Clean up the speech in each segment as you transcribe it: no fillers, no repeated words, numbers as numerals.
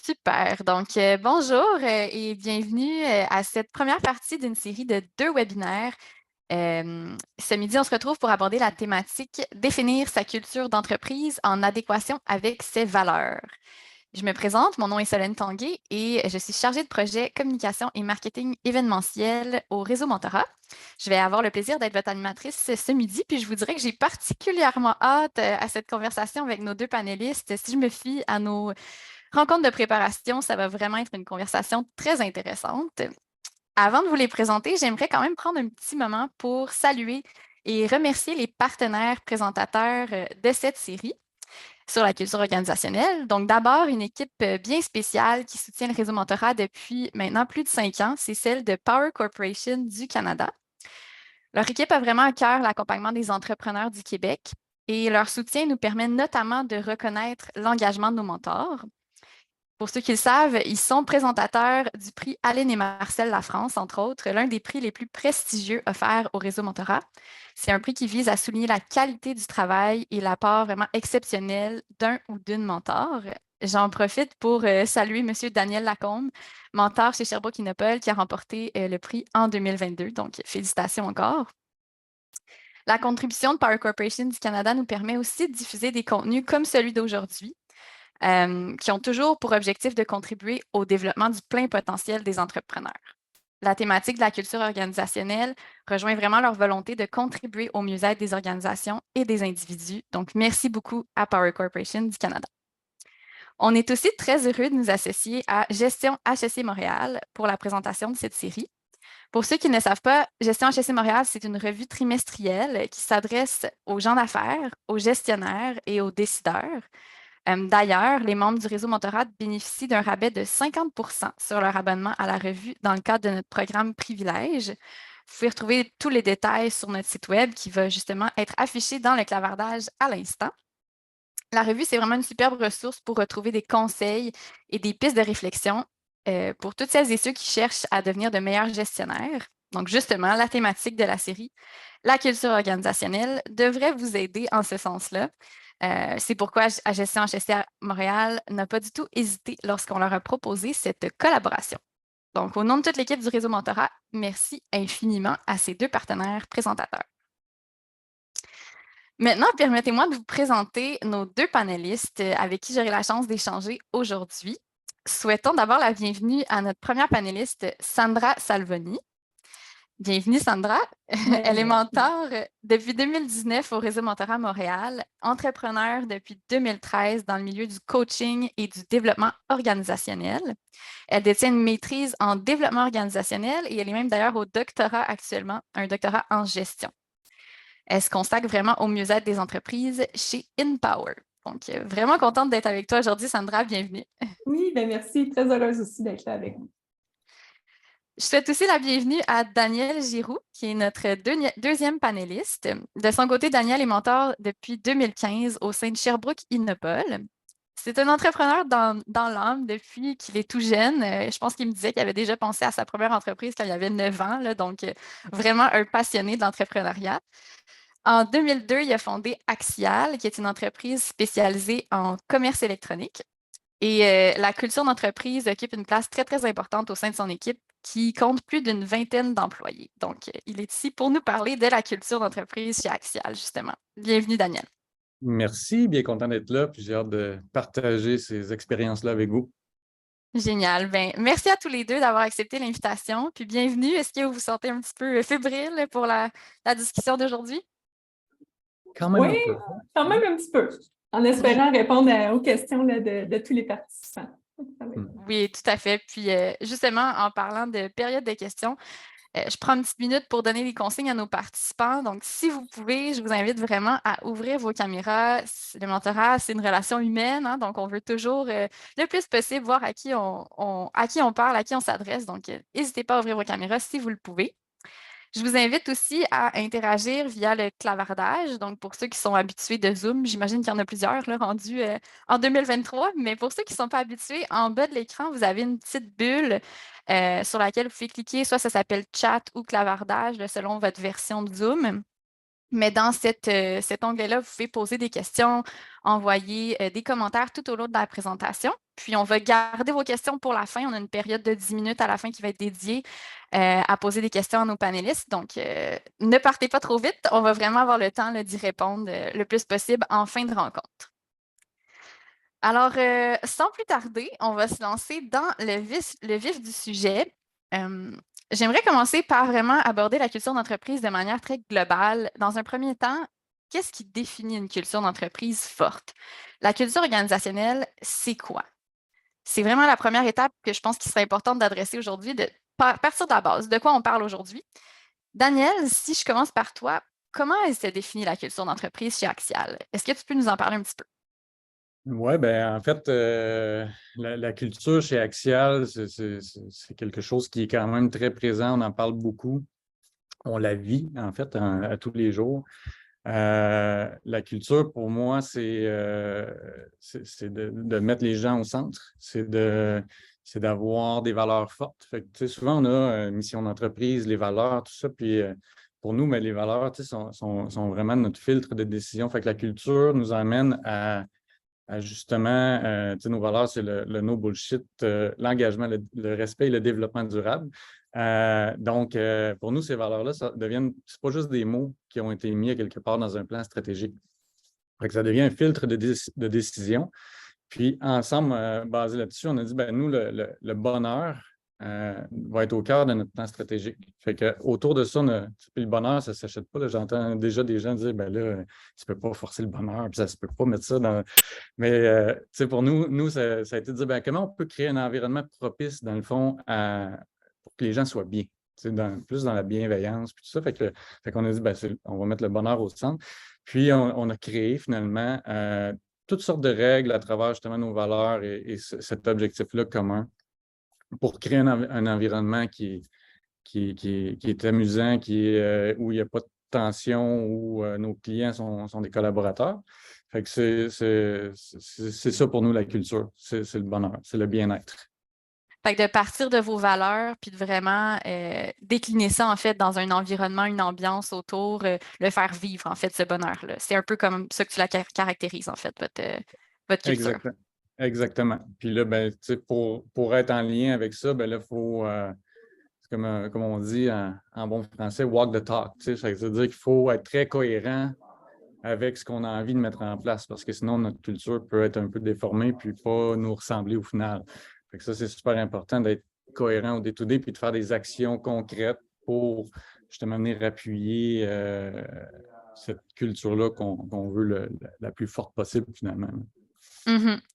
Super. Donc, bonjour et bienvenue à cette première partie d'une série de 2 webinaires. Ce midi, on se retrouve pour aborder la thématique «Définir sa culture d'entreprise en adéquation avec ses valeurs». Je me présente, mon nom est Solène Tanguay et je suis chargée de projet communication et marketing événementiel au Réseau Mentorat. Je vais avoir le plaisir d'être votre animatrice ce midi, puis je vous dirais que j'ai particulièrement hâte à cette conversation avec nos 2 panélistes. Si je me fie à nos rencontre de préparation, ça va vraiment être une conversation très intéressante. Avant de vous les présenter, j'aimerais quand même prendre un petit moment pour saluer et remercier les partenaires présentateurs de cette série sur la culture organisationnelle. Donc, d'abord, une équipe bien spéciale qui soutient le réseau mentorat depuis maintenant plus de 5 ans, c'est celle de Power Corporation du Canada. Leur équipe a vraiment à cœur l'accompagnement des entrepreneurs du Québec et leur soutien nous permet notamment de reconnaître l'engagement de nos mentors. Pour ceux qui le savent, ils sont présentateurs du prix Aline et Marcel La France, entre autres, l'un des prix les plus prestigieux offerts au réseau Mentorat. C'est un prix qui vise à souligner la qualité du travail et l'apport vraiment exceptionnel d'un ou d'une mentor. J'en profite pour saluer M. Daniel Lacombe, mentor chez Sherbrooke Innopol, qui a remporté le prix en 2022. Donc, félicitations encore. La contribution de Power Corporation du Canada nous permet aussi de diffuser des contenus comme celui d'aujourd'hui qui ont toujours pour objectif de contribuer au développement du plein potentiel des entrepreneurs. La thématique de la culture organisationnelle rejoint vraiment leur volonté de contribuer au mieux-être des organisations et des individus. Donc, merci beaucoup à Power Corporation du Canada. On est aussi très heureux de nous associer à Gestion HSC Montréal pour la présentation de cette série. Pour ceux qui ne savent pas, Gestion HSC Montréal, c'est une revue trimestrielle qui s'adresse aux gens d'affaires, aux gestionnaires et aux décideurs. D'ailleurs, les membres du réseau Mentorat bénéficient d'un rabais de 50 sur leur abonnement à la revue dans le cadre de notre programme Privilège. Vous pouvez retrouver tous les détails sur notre site web qui va justement être affiché dans le clavardage à l'instant. La revue, c'est vraiment une superbe ressource pour retrouver des conseils et des pistes de réflexion pour toutes celles et ceux qui cherchent à devenir de meilleurs gestionnaires. Donc, justement, la thématique de la série, la culture organisationnelle, devrait vous aider en ce sens-là. C'est pourquoi à Gestion HSC à Montréal n'a pas du tout hésité lorsqu'on leur a proposé cette collaboration. Donc, au nom de toute l'équipe du réseau Mentorat, merci infiniment à ces 2 partenaires présentateurs. Maintenant, permettez-moi de vous présenter nos 2 panélistes avec qui j'aurai la chance d'échanger aujourd'hui. Souhaitons d'abord la bienvenue à notre première panéliste, Sandra Salvoni. Bienvenue, Sandra. Elle est Merci. mentor depuis 2019 au Réseau Mentorat Montréal, entrepreneur depuis 2013 dans le milieu du coaching et du développement organisationnel. Elle détient une maîtrise en développement organisationnel et elle est même d'ailleurs au doctorat actuellement, un doctorat en gestion. Elle se consacre vraiment au mieux-être des entreprises chez InPower. Donc, vraiment contente d'être avec toi aujourd'hui, Sandra. Bienvenue. Oui, ben merci. Très heureuse aussi d'être là avec vous. Je souhaite aussi la bienvenue à Daniel Giroux, qui est notre deuxième panéliste. De son côté, Daniel est mentor depuis 2015 au sein de Sherbrooke Innopol. C'est un entrepreneur dans l'âme depuis qu'il est tout jeune. Je pense qu'il me disait qu'il avait déjà pensé à sa première entreprise quand il avait 9 ans, là, donc vraiment un passionné de l'entrepreneuriat. En 2002, il a fondé Axial, qui est une entreprise spécialisée en commerce électronique. Et la culture d'entreprise occupe une place très, très importante au sein de son équipe qui compte plus d'une vingtaine d'employés. Donc, il est ici pour nous parler de la culture d'entreprise chez Axial, justement. Bienvenue, Daniel. Merci, bien content d'être là, puis j'ai hâte de partager ces expériences-là avec vous. Génial. Ben, merci à tous les deux d'avoir accepté l'invitation. Puis bienvenue. Est-ce que vous vous sentez un petit peu fébrile pour la discussion d'aujourd'hui? Quand même Oui, un peu. quand même un petit peu, en espérant répondre aux questions là, de tous les participants. Oui, tout à fait. Puis justement, en parlant de période de questions, je prends une petite minute pour donner les consignes à nos participants. Donc, si vous pouvez, je vous invite vraiment à ouvrir vos caméras. Le mentorat, c'est une relation humaine, hein, donc on veut toujours le plus possible voir à qui on parle, à qui on s'adresse. Donc, n'hésitez pas à ouvrir vos caméras si vous le pouvez. Je vous invite aussi à interagir via le clavardage. Donc, pour ceux qui sont habitués de Zoom, j'imagine qu'il y en a plusieurs là, rendus en 2023, mais pour ceux qui ne sont pas habitués, en bas de l'écran, vous avez une petite bulle sur laquelle vous pouvez cliquer. Soit ça s'appelle chat ou clavardage, là, selon votre version de Zoom. Mais dans cet onglet-là, vous pouvez poser des questions, envoyer des commentaires tout au long de la présentation. Puis, on va garder vos questions pour la fin. On a une période de 10 minutes à la fin qui va être dédiée à poser des questions à nos panélistes. Donc, ne partez pas trop vite. On va vraiment avoir le temps d'y répondre le plus possible en fin de rencontre. Alors, sans plus tarder, on va se lancer dans le vif du sujet. J'aimerais commencer par vraiment aborder la culture d'entreprise de manière très globale. Dans un premier temps, qu'est-ce qui définit une culture d'entreprise forte? La culture organisationnelle, c'est quoi? C'est vraiment la première étape que je pense qu'il serait importante d'adresser aujourd'hui, de partir de la base. De quoi on parle aujourd'hui? Daniel, si je commence par toi, comment elle se définit la culture d'entreprise chez Axial? Est-ce que tu peux nous en parler un petit peu? Oui, ben en fait, la culture chez Axial, c'est quelque chose qui est quand même très présent. On en parle beaucoup. On la vit, en fait, à tous les jours. La culture, pour moi, c'est de mettre les gens au centre. C'est d'avoir des valeurs fortes. Fait que, tu sais, souvent, on a mission d'entreprise, les valeurs, tout ça. Puis pour nous, mais les valeurs, tu sais, sont vraiment notre filtre de décision. Fait que la culture nous amène à justement, tu sais, nos valeurs, c'est le no bullshit, l'engagement, le respect et le développement durable. Donc, pour nous, ces valeurs-là, c'est pas juste des mots qui ont été mis à quelque part dans un plan stratégique. Fait que ça devient un filtre de décision. Puis, ensemble, basé là-dessus, on a dit, ben nous, le bonheur va être au cœur de notre plan stratégique. Fait que autour de ça, puis le bonheur, ça ne s'achète pas. Là. J'entends déjà des gens dire, ben là, tu ne peux pas forcer le bonheur, puis ça ne se peut pas mettre ça dans. Mais tu sais, pour nous ça a été de dire, ben, comment on peut créer un environnement propice, dans le fond, pour que les gens soient bien. Plus dans la bienveillance, puis tout ça. Fait qu'on a dit, ben, on va mettre le bonheur au centre. Puis, on a créé finalement toutes sortes de règles à travers justement nos valeurs et cet objectif-là commun pour créer un environnement qui est amusant, où il n'y a pas de tension, où nos clients sont des collaborateurs. Fait que c'est ça pour nous la culture, c'est le bonheur, c'est le bien-être. Fait que de partir de vos valeurs, puis de vraiment décliner ça, en fait, dans un environnement, une ambiance autour, le faire vivre, en fait, ce bonheur-là. C'est un peu comme ça que tu la caractérises, en fait, votre culture. Exactement. Puis là, ben, tu sais, pour être en lien avec ça, ben là, il faut, c'est comme on dit en bon français, walk the talk. Tu sais, ça veut dire qu'il faut être très cohérent avec ce qu'on a envie de mettre en place, parce que sinon, notre culture peut être un peu déformée puis pas nous ressembler au final. Fait que ça, c'est super important d'être cohérent au day-to-day puis de faire des actions concrètes pour justement venir appuyer cette culture-là qu'on veut la plus forte possible finalement.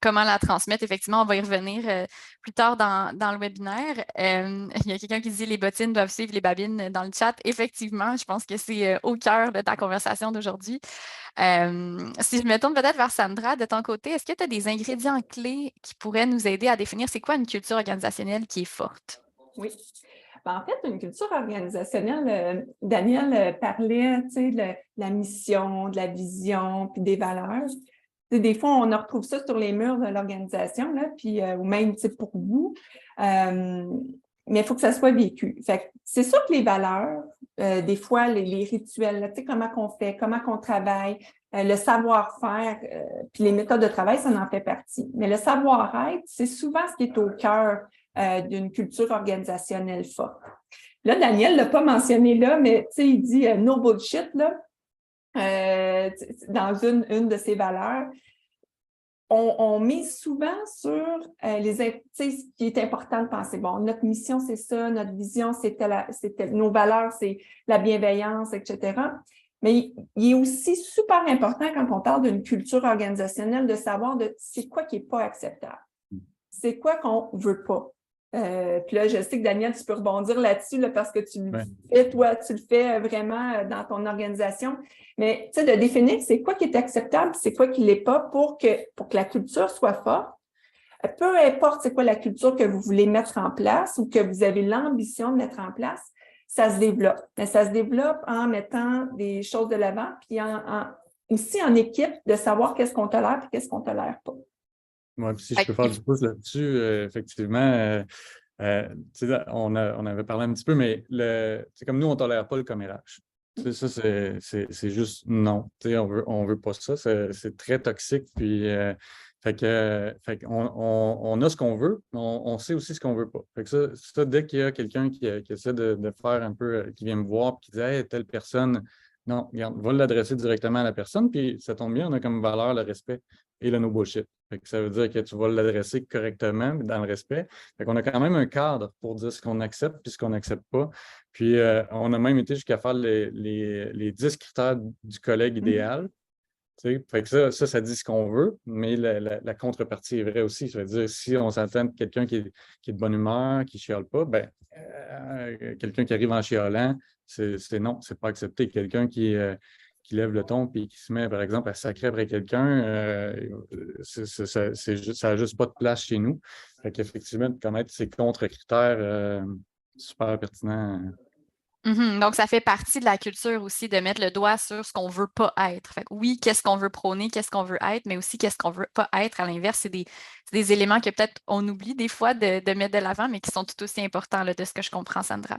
Comment la transmettre? Effectivement, on va y revenir plus tard dans le webinaire. Il y a quelqu'un qui dit les bottines doivent suivre les babines dans le chat. Effectivement, je pense que c'est au cœur de ta conversation d'aujourd'hui. Si je me tourne peut-être vers Sandra, de ton côté, est-ce que tu as des ingrédients clés qui pourraient nous aider à définir c'est quoi une culture organisationnelle qui est forte? Oui. Ben, en fait, une culture organisationnelle, Daniel parlait de la mission, de la vision, puis des valeurs. Des fois, on retrouve ça sur les murs de l'organisation, puis, ou même pour vous, mais il faut que ça soit vécu. C'est sûr que les valeurs, des fois, les rituels, là, comment qu'on fait, comment qu'on travaille, le savoir-faire, puis les méthodes de travail, ça en fait partie. Mais le savoir-être, c'est souvent ce qui est au cœur d'une culture organisationnelle forte. Là, Daniel ne l'a pas mentionné là, mais il dit no bullshit, là. Dans une de ses valeurs, on mise souvent sur ce qui est important de penser. Bon, notre mission, c'est ça, notre vision, nos valeurs, c'est la bienveillance, etc. Mais il est aussi super important quand on parle d'une culture organisationnelle de savoir c'est quoi qui n'est pas acceptable. C'est quoi qu'on ne veut pas. Puis là, je sais que Daniel, tu peux rebondir là-dessus parce que tu le fais, toi, tu le fais vraiment dans ton organisation. Mais tu sais, de définir c'est quoi qui est acceptable, c'est quoi qui ne l'est pas pour que la culture soit forte. Peu importe c'est quoi la culture que vous voulez mettre en place ou que vous avez l'ambition de mettre en place, ça se développe. Mais ça se développe en mettant des choses de l'avant, puis aussi en équipe, de savoir qu'est-ce qu'on tolère et qu'est-ce qu'on ne tolère pas. Oui, puis si je peux faire du pouce là-dessus, effectivement, on avait parlé un petit peu, mais comme nous, on ne tolère pas le commérage. Tu sais, ça, c'est juste non. Tu sais, on veut pas ça. C'est très toxique. Puis, fait on a ce qu'on veut, mais on sait aussi ce qu'on veut pas. Fait que ça, dès qu'il y a quelqu'un qui essaie de faire un peu, qui vient me voir et qui dit Hey, telle personne, non, regarde, va l'adresser directement à la personne. Puis ça tombe bien, on a comme valeur le respect et le no bullshit. Fait que ça veut dire que tu vas l'adresser correctement, dans le respect. Fait qu'on a quand même un cadre pour dire ce qu'on accepte et ce qu'on n'accepte pas. Puis, on a même été jusqu'à faire les 10 critères du collègue idéal. Tu sais. Fait que ça dit ce qu'on veut, mais la contrepartie est vraie aussi. Ça veut dire, si on s'attend de quelqu'un qui est de bonne humeur, qui ne chiale pas, ben, quelqu'un qui arrive en chialant, c'est non, c'est pas accepté. Quelqu'un qui lève le ton et qui se met, par exemple, à sacrer après quelqu'un, ça n'a juste pas de place chez nous. Fait qu'effectivement, de connaître ces contre-critères, super pertinent. Donc, ça fait partie de la culture aussi de mettre le doigt sur ce qu'on ne veut pas être. Fait que oui, qu'est-ce qu'on veut prôner, qu'est-ce qu'on veut être, mais aussi qu'est-ce qu'on ne veut pas être. À l'inverse, c'est des éléments que peut-être on oublie des fois de mettre de l'avant, mais qui sont tout aussi importants là, de ce que je comprends, Sandra.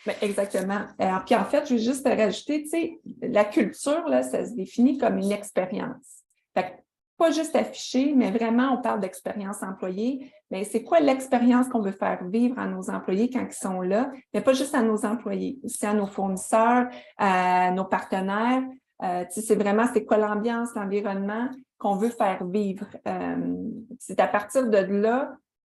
Bien, exactement. Alors, puis en fait, je vais juste rajouter, tu sais, la culture, là, ça se définit comme une expérience. Fait que, pas juste affiché, mais vraiment, on parle d'expérience employée. Mais c'est quoi l'expérience qu'on veut faire vivre à nos employés quand ils sont là? Mais pas juste à nos employés, aussi à nos fournisseurs, à nos partenaires. Tu sais, c'est vraiment, c'est quoi l'ambiance, l'environnement qu'on veut faire vivre. C'est à partir de là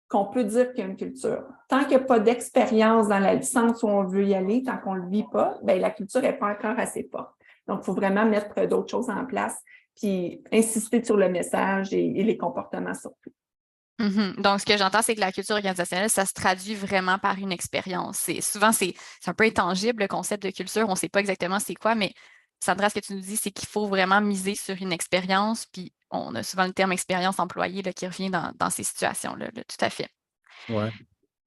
qu'on peut dire qu'il y a une culture. Tant qu'il n'y a pas d'expérience dans la licence où on veut y aller, tant qu'on ne le vit pas, bien, la culture n'est pas encore assez forte. Donc, il faut vraiment mettre d'autres choses en place, puis insister sur le message et les comportements surtout. Donc, ce que j'entends, c'est que la culture organisationnelle, ça se traduit vraiment par une expérience. Souvent, c'est un peu intangible, le concept de culture. On ne sait pas exactement c'est quoi, mais Sandra, ce que tu nous dis, c'est qu'il faut vraiment miser sur une expérience. Puis, on a souvent le terme expérience employée là, qui revient dans ces situations-là. Là, tout à fait. Ouais.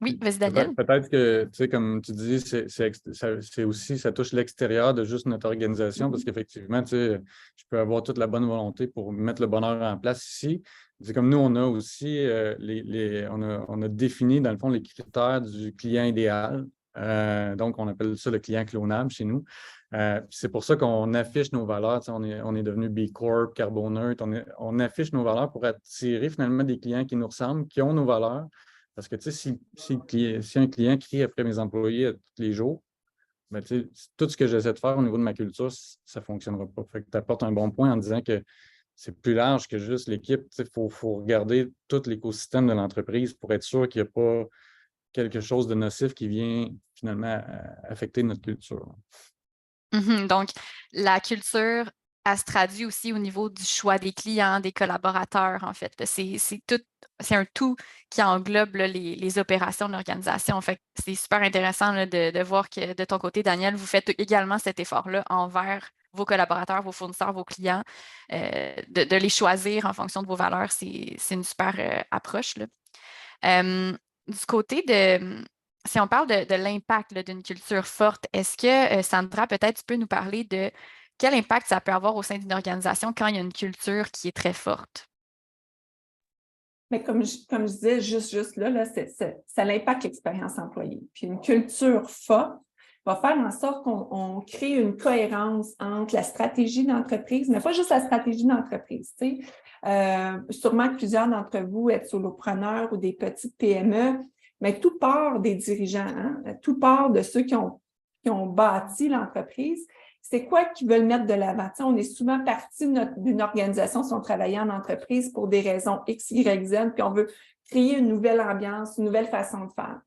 Oui, vas-y, Daniel. Peut-être que, tu sais, comme tu dis, c'est aussi, ça touche l'extérieur de juste notre organisation, parce qu'effectivement, tu sais, je peux avoir toute la bonne volonté pour mettre le bonheur en place ici. C'est comme nous, on a aussi, on a défini, dans le fond, les critères du client idéal. Donc, on appelle ça le client clonable chez nous. C'est pour ça qu'on affiche nos valeurs. Tu sais, on est devenu B Corp, Carboneutre. On affiche nos valeurs pour attirer finalement des clients qui nous ressemblent, qui ont nos valeurs. Parce que, tu sais, si un client crie après mes employés tous les jours, ben, tu sais, tout ce que j'essaie de faire au niveau de ma culture, ça ne fonctionnera pas. Fait que tu apportes un bon point en disant que c'est plus large que juste l'équipe. Il faut regarder tout l'écosystème de l'entreprise pour être sûr qu'il n'y a pas quelque chose de nocif qui vient finalement affecter notre culture. Donc, la culture, elle se traduit aussi au niveau du choix des clients, des collaborateurs, en fait. C'est un tout qui englobe là, les opérations de l'organisation. En fait, c'est super intéressant là, de voir que de ton côté, Daniel, vous faites également cet effort-là envers vos collaborateurs, vos fournisseurs, vos clients, de les choisir en fonction de vos valeurs. C'est une super approche, là. Du côté si on parle de l'impact d'une culture forte, est-ce que, Sandra, peut-être tu peux nous parler de quel impact ça peut avoir au sein d'une organisation quand il y a une culture qui est très forte? Mais comme je disais, juste là, ça impacte l'expérience employée. Puis une culture forte va faire en sorte qu'on crée une cohérence entre la stratégie d'entreprise, mais pas juste la stratégie d'entreprise. Tu sais. Sûrement que plusieurs d'entre vous êtes solopreneurs ou des petites PME, mais tout part des dirigeants, hein? Tout part de ceux qui ont bâti l'entreprise. C'est quoi qu'ils veulent mettre de l'avant? Tu sais, on est souvent parti d'une organisation si on travaillait en entreprise pour des raisons X, Y, Z, puis on veut créer une nouvelle ambiance, une nouvelle façon de faire.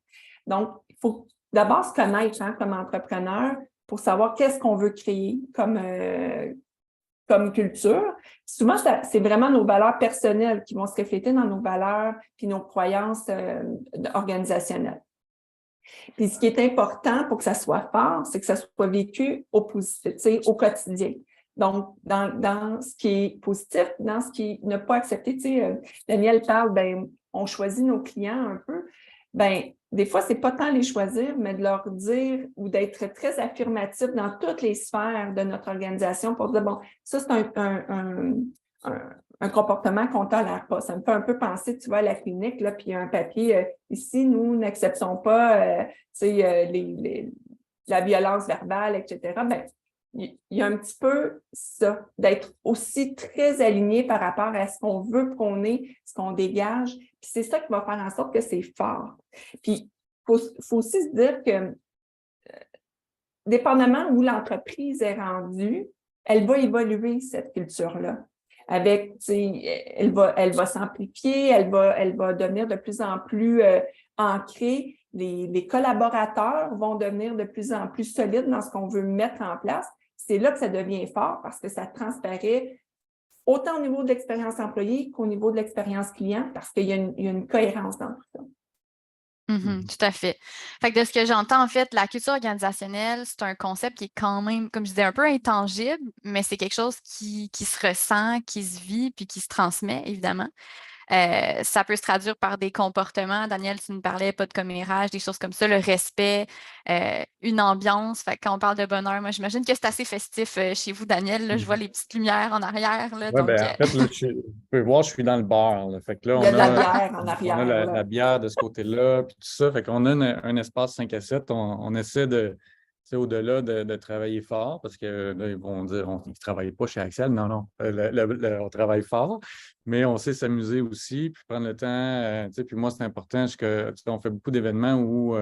Donc, il faut d'abord se connaître comme entrepreneur pour savoir qu'est-ce qu'on veut créer comme culture. Souvent, c'est vraiment nos valeurs personnelles qui vont se refléter dans nos valeurs puis nos croyances organisationnelles. Puis ce qui est important pour que ça soit fort, c'est que ça soit vécu au positif, au quotidien. Donc, dans ce qui est positif, dans ce qui n'est pas accepté, Daniel parle, on choisit nos clients un peu. Des fois, c'est pas tant les choisir, mais de leur dire ou d'être très affirmatif dans toutes les sphères de notre organisation pour dire, bon, ça, c'est un comportement qu'on ne tolère pas. Ça me fait un peu penser, tu vois, à la clinique, là, puis il y a un papier, ici, nous n'acceptons pas la violence verbale, etc. il y a un petit peu ça, d'être aussi très aligné par rapport à ce qu'on veut prôner, ce qu'on dégage. Puis c'est ça qui va faire en sorte que c'est fort. Puis, faut aussi se dire que, dépendamment où l'entreprise est rendue, elle va évoluer, cette culture-là. Avec, tu sais, elle va s'amplifier, elle va devenir de plus en plus ancrée. Les collaborateurs vont devenir de plus en plus solides dans ce qu'on veut mettre en place. C'est là que ça devient fort parce que ça transparaît autant au niveau de l'expérience employée qu'au niveau de l'expérience client parce qu'il y a une cohérence dans tout ça. Tout à fait. Fait que de ce que j'entends, en fait, la culture organisationnelle, c'est un concept qui est quand même, comme je disais, un peu intangible, mais c'est quelque chose qui se ressent, qui se vit, puis qui se transmet, évidemment. Ça peut se traduire par des comportements. Daniel, tu nous parlais, pas de commérage, des choses comme ça, le respect, une ambiance. Fait que quand on parle de bonheur, moi, j'imagine que c'est assez festif chez vous, Daniel. Là, je vois les petites lumières en arrière. Là, Oui, donc, ben, en fait, là, vous pouvez voir, je suis dans le bar. Là. Fait que là, Il y a de la bière en arrière. on a là. la bière de ce côté-là, puis tout ça. Fait qu'on a un espace 5 à 7. On essaie de, tu sais, au-delà de travailler fort, parce que là, ils vont dire on ne travaille pas chez Axel. Non, non. On travaille fort, mais on sait s'amuser aussi, puis prendre le temps. Tu sais, puis moi, c'est important, on fait beaucoup d'événements où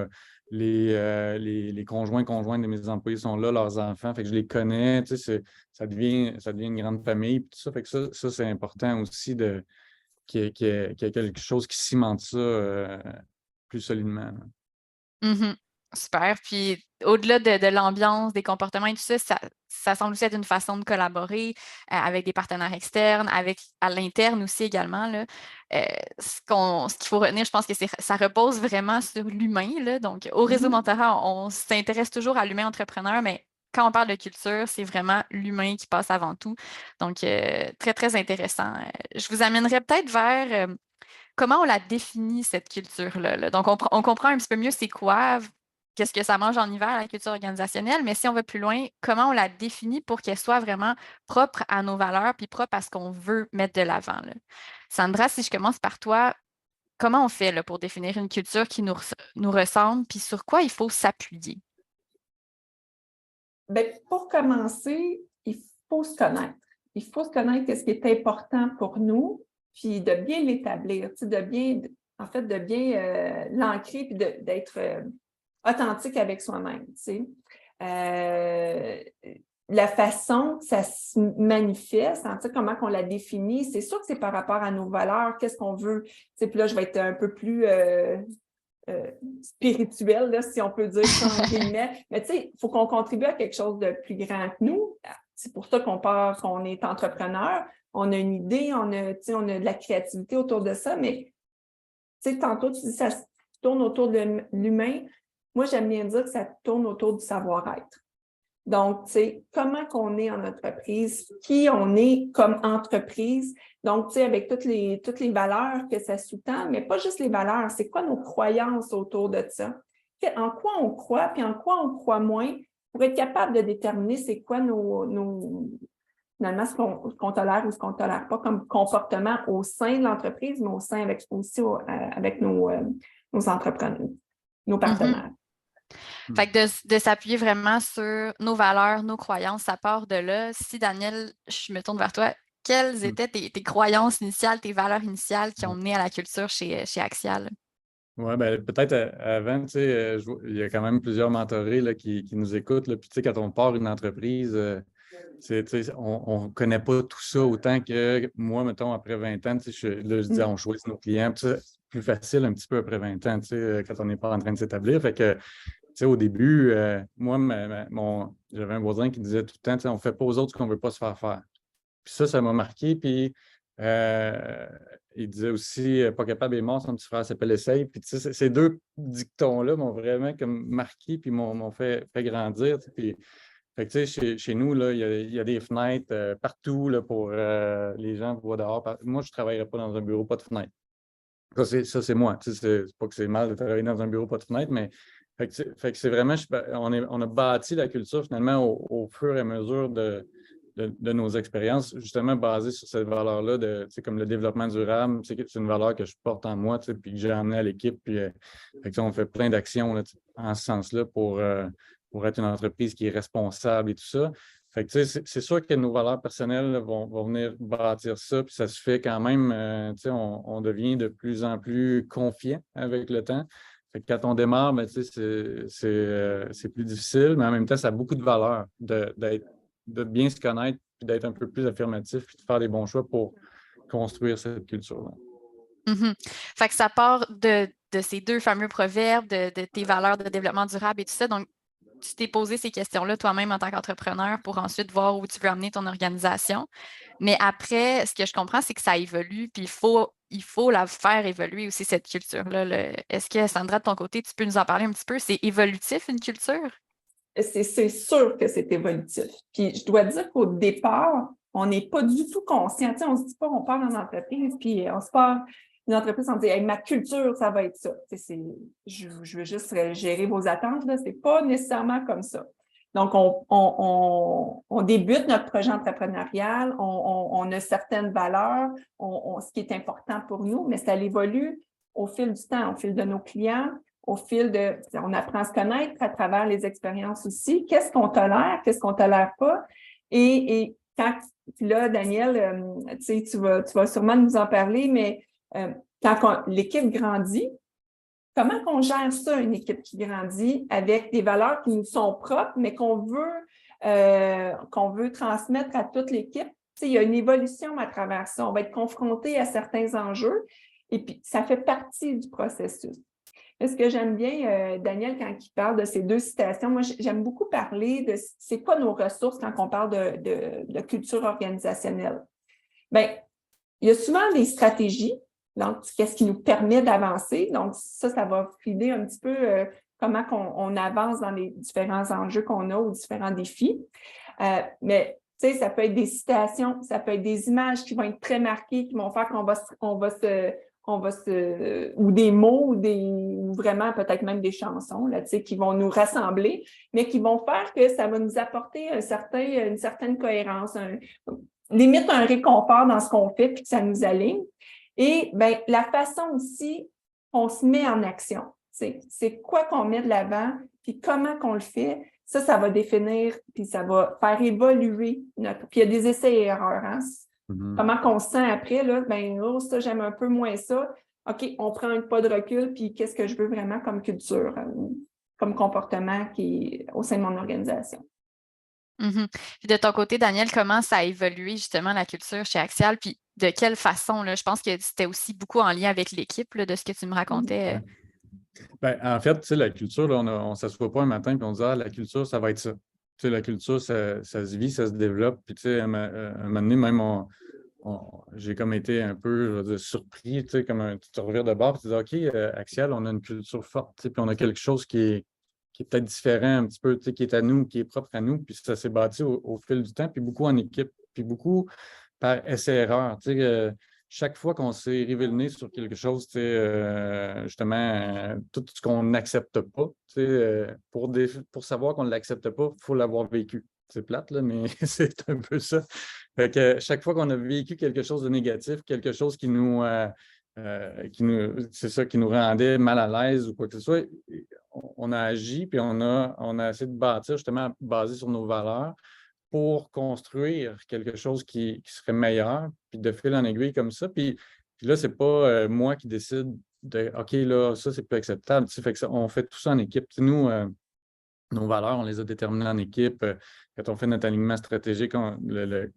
les conjoints de mes employés sont là, leurs enfants, fait que je les connais, tu sais, ça devient une grande famille, puis tout ça, fait que ça c'est important aussi qu'il y ait quelque chose qui cimente ça plus solidement. Mhm. Super. Puis au-delà de l'ambiance, des comportements et tout ça, ça semble aussi être une façon de collaborer avec des partenaires externes, à l'interne aussi également. Là. Ce qu'il faut retenir, je pense que ça repose vraiment sur l'humain. Là. Donc, au réseau Mentorat, on s'intéresse toujours à l'humain entrepreneur, mais quand on parle de culture, c'est vraiment l'humain qui passe avant tout. Donc, très, très intéressant. Je vous amènerais peut-être vers comment on la définit, cette culture-là. Là? Donc, on comprend un petit peu mieux c'est quoi, qu'est-ce que ça mange en hiver, la culture organisationnelle, mais si on va plus loin, comment on la définit pour qu'elle soit vraiment propre à nos valeurs puis propre à ce qu'on veut mettre de l'avant. Là. Sandra, si je commence par toi, comment on fait là, pour définir une culture qui nous ressemble puis sur quoi il faut s'appuyer? Bien, pour commencer, il faut se connaître. Il faut se connaître ce qui est important pour nous, puis de bien l'établir, tu sais, de bien l'ancrer, puis d'être authentique avec soi-même, tu sais. La façon que ça se manifeste, hein, tu sais, comment qu'on la définit, c'est sûr que c'est par rapport à nos valeurs, qu'est-ce qu'on veut. Tu sais, puis là, je vais être un peu plus spirituel, là, si on peut dire ça en guillemets. Mais tu sais, il faut qu'on contribue à quelque chose de plus grand que nous. C'est pour ça qu'on est entrepreneur. On a une idée, on a de la créativité autour de ça, mais tu sais, tantôt, tu dis ça tourne autour de l'humain. Moi, j'aime bien dire que ça tourne autour du savoir-être. Donc, tu sais, comment qu'on est en entreprise, qui on est comme entreprise. Donc, tu sais, avec toutes les valeurs que ça sous-tend, mais pas juste les valeurs, c'est quoi nos croyances autour de ça? En quoi on croit, puis en quoi on croit moins, pour être capable de déterminer c'est quoi finalement, ce qu'on tolère ou ce qu'on ne tolère pas comme comportement au sein de l'entreprise, mais au sein avec nos entrepreneurs, nos partenaires. Fait que de s'appuyer vraiment sur nos valeurs, nos croyances, ça part de là. Si, Daniel, je me tourne vers toi, quelles étaient tes croyances initiales, tes valeurs initiales qui ont mené à la culture chez Axial? Oui, ben, peut-être avant, tu sais, il y a quand même plusieurs mentorés là, qui nous écoutent. Là, puis, tu sais, quand on part une entreprise, tu sais, on ne connaît pas tout ça autant que moi, mettons, après 20 ans, tu sais, je dis, on choisit nos clients. Puis, c'est plus facile un petit peu après 20 ans, tu sais, quand on n'est pas en train de s'établir. Fait que, tu sais, au début, moi, j'avais un voisin qui disait tout le temps, tu sais, on ne fait pas aux autres ce qu'on ne veut pas se faire faire. Puis ça m'a marqué. Puis il disait aussi pas capable est mort, son petit frère s'appelle Essaye. Puis tu sais, ces deux dictons-là m'ont vraiment comme marqué puis m'ont fait grandir. Puis, fait que, tu sais, chez nous, là, il y a des fenêtres partout là, pour les gens voient dehors. Moi, je ne travaillerais pas dans un bureau, pas de fenêtre. Ça, c'est moi. Tu sais, c'est pas que c'est mal de travailler dans un bureau, pas de fenêtre, mais fait que c'est vraiment, on a bâti la culture finalement au fur et à mesure de nos expériences, justement basées sur cette valeur-là, comme le développement durable. C'est une valeur que je porte en moi, puis que j'ai amenée à l'équipe. Puis, on fait plein d'actions là, en ce sens-là pour être une entreprise qui est responsable et tout ça. Fait que, c'est sûr que nos valeurs personnelles là, vont venir bâtir ça, puis ça se fait quand même, on devient de plus en plus confiant avec le temps. Fait que quand on démarre, ben, c'est plus difficile, mais en même temps, ça a beaucoup de valeur de bien se connaître, puis d'être un peu plus affirmatif, puis de faire des bons choix pour construire cette culture-là. Fait que ça part de ces deux fameux proverbes, de tes valeurs de développement durable et tout ça. Donc, tu t'es posé ces questions-là toi-même en tant qu'entrepreneur pour ensuite voir où tu veux amener ton organisation. Mais après, ce que je comprends, c'est que ça évolue, puis il faut la faire évoluer aussi, cette culture-là. Est-ce que, Sandra, de ton côté, tu peux nous en parler un petit peu? C'est évolutif, une culture? C'est sûr que c'est évolutif. Puis je dois dire qu'au départ, on n'est pas du tout conscient. On ne se dit pas, on part dans une entreprise, puis on se part une entreprise, on dit hey, ma culture, ça va être ça. Je veux juste gérer vos attentes. Ce n'est pas nécessairement comme ça. Donc, on débute notre projet entrepreneurial, on a certaines valeurs, ce qui est important pour nous, mais ça évolue au fil du temps, au fil de nos clients. Au fil de... On apprend à se connaître à travers les expériences aussi. Qu'est-ce qu'on tolère, qu'est-ce qu'on ne tolère pas? Et quand, là, Daniel, tu vas sûrement nous en parler, mais quand l'équipe grandit, comment on gère ça, une équipe qui grandit avec des valeurs qui nous sont propres, mais qu'on veut transmettre à toute l'équipe? Il y a une évolution à travers ça. On va être confronté à certains enjeux et puis ça fait partie du processus. Ce que j'aime bien, Daniel, quand il parle de ces deux citations, moi, j'aime beaucoup parler de c'est quoi nos ressources quand on parle de culture organisationnelle. Bien, il y a souvent des stratégies, donc qu'est-ce qui nous permet d'avancer. Donc, ça va filer un petit peu comment on avance dans les différents enjeux qu'on a ou différents défis. Mais tu sais, ça peut être des citations, ça peut être des images qui vont être très marquées, qui vont faire ou des mots, ou vraiment peut-être même des chansons là, qui vont nous rassembler, mais qui vont faire que ça va nous apporter une certaine cohérence, limite un réconfort dans ce qu'on fait, puis que ça nous aligne. Et bien, la façon aussi qu'on se met en action, c'est quoi qu'on met de l'avant, puis comment qu'on le fait, ça va définir, puis ça va faire évoluer notre... Puis il y a des essais et erreurs, hein? Comment qu'on se sent après, là, ben, oh, ça, j'aime un peu moins ça. OK, on prend un pas de recul, puis qu'est-ce que je veux vraiment comme culture, comme comportement qui est au sein de mon organisation. Puis de ton côté, Daniel, comment ça a évolué justement la culture chez Axial, puis de quelle façon? Là? Je pense que c'était aussi beaucoup en lien avec l'équipe là, de ce que tu me racontais. Ben, en fait, la culture, là, on ne s'assoit pas un matin et on dit la culture, ça va être ça. La culture, ça se vit, ça se développe. Puis un moment donné, même j'ai comme été un peu surpris, comme tu revires de bord et tu dis OK, Axial, on a une culture forte, puis on a quelque chose qui est peut-être différent un petit peu, qui est à nous, qui est propre à nous. Puis ça s'est bâti au fil du temps, puis beaucoup en équipe, puis beaucoup par essai-erreur. Chaque fois qu'on s'est rivé le nez sur quelque chose, justement, tout ce qu'on n'accepte pas, pour savoir qu'on ne l'accepte pas, il faut l'avoir vécu. C'est plate, là, mais c'est un peu ça. Fait que chaque fois qu'on a vécu quelque chose de négatif, quelque chose qui nous rendait mal à l'aise ou quoi que ce soit, on a agi, puis on a essayé de bâtir, justement, basé sur nos valeurs, pour construire quelque chose qui serait meilleur, puis de fil en aiguille comme ça. Puis là, c'est pas moi qui décide de OK, là, ça, c'est plus acceptable. Fait que on fait tout ça en équipe. Nous, nos valeurs, on les a déterminées en équipe. Quand on fait notre alignement stratégique,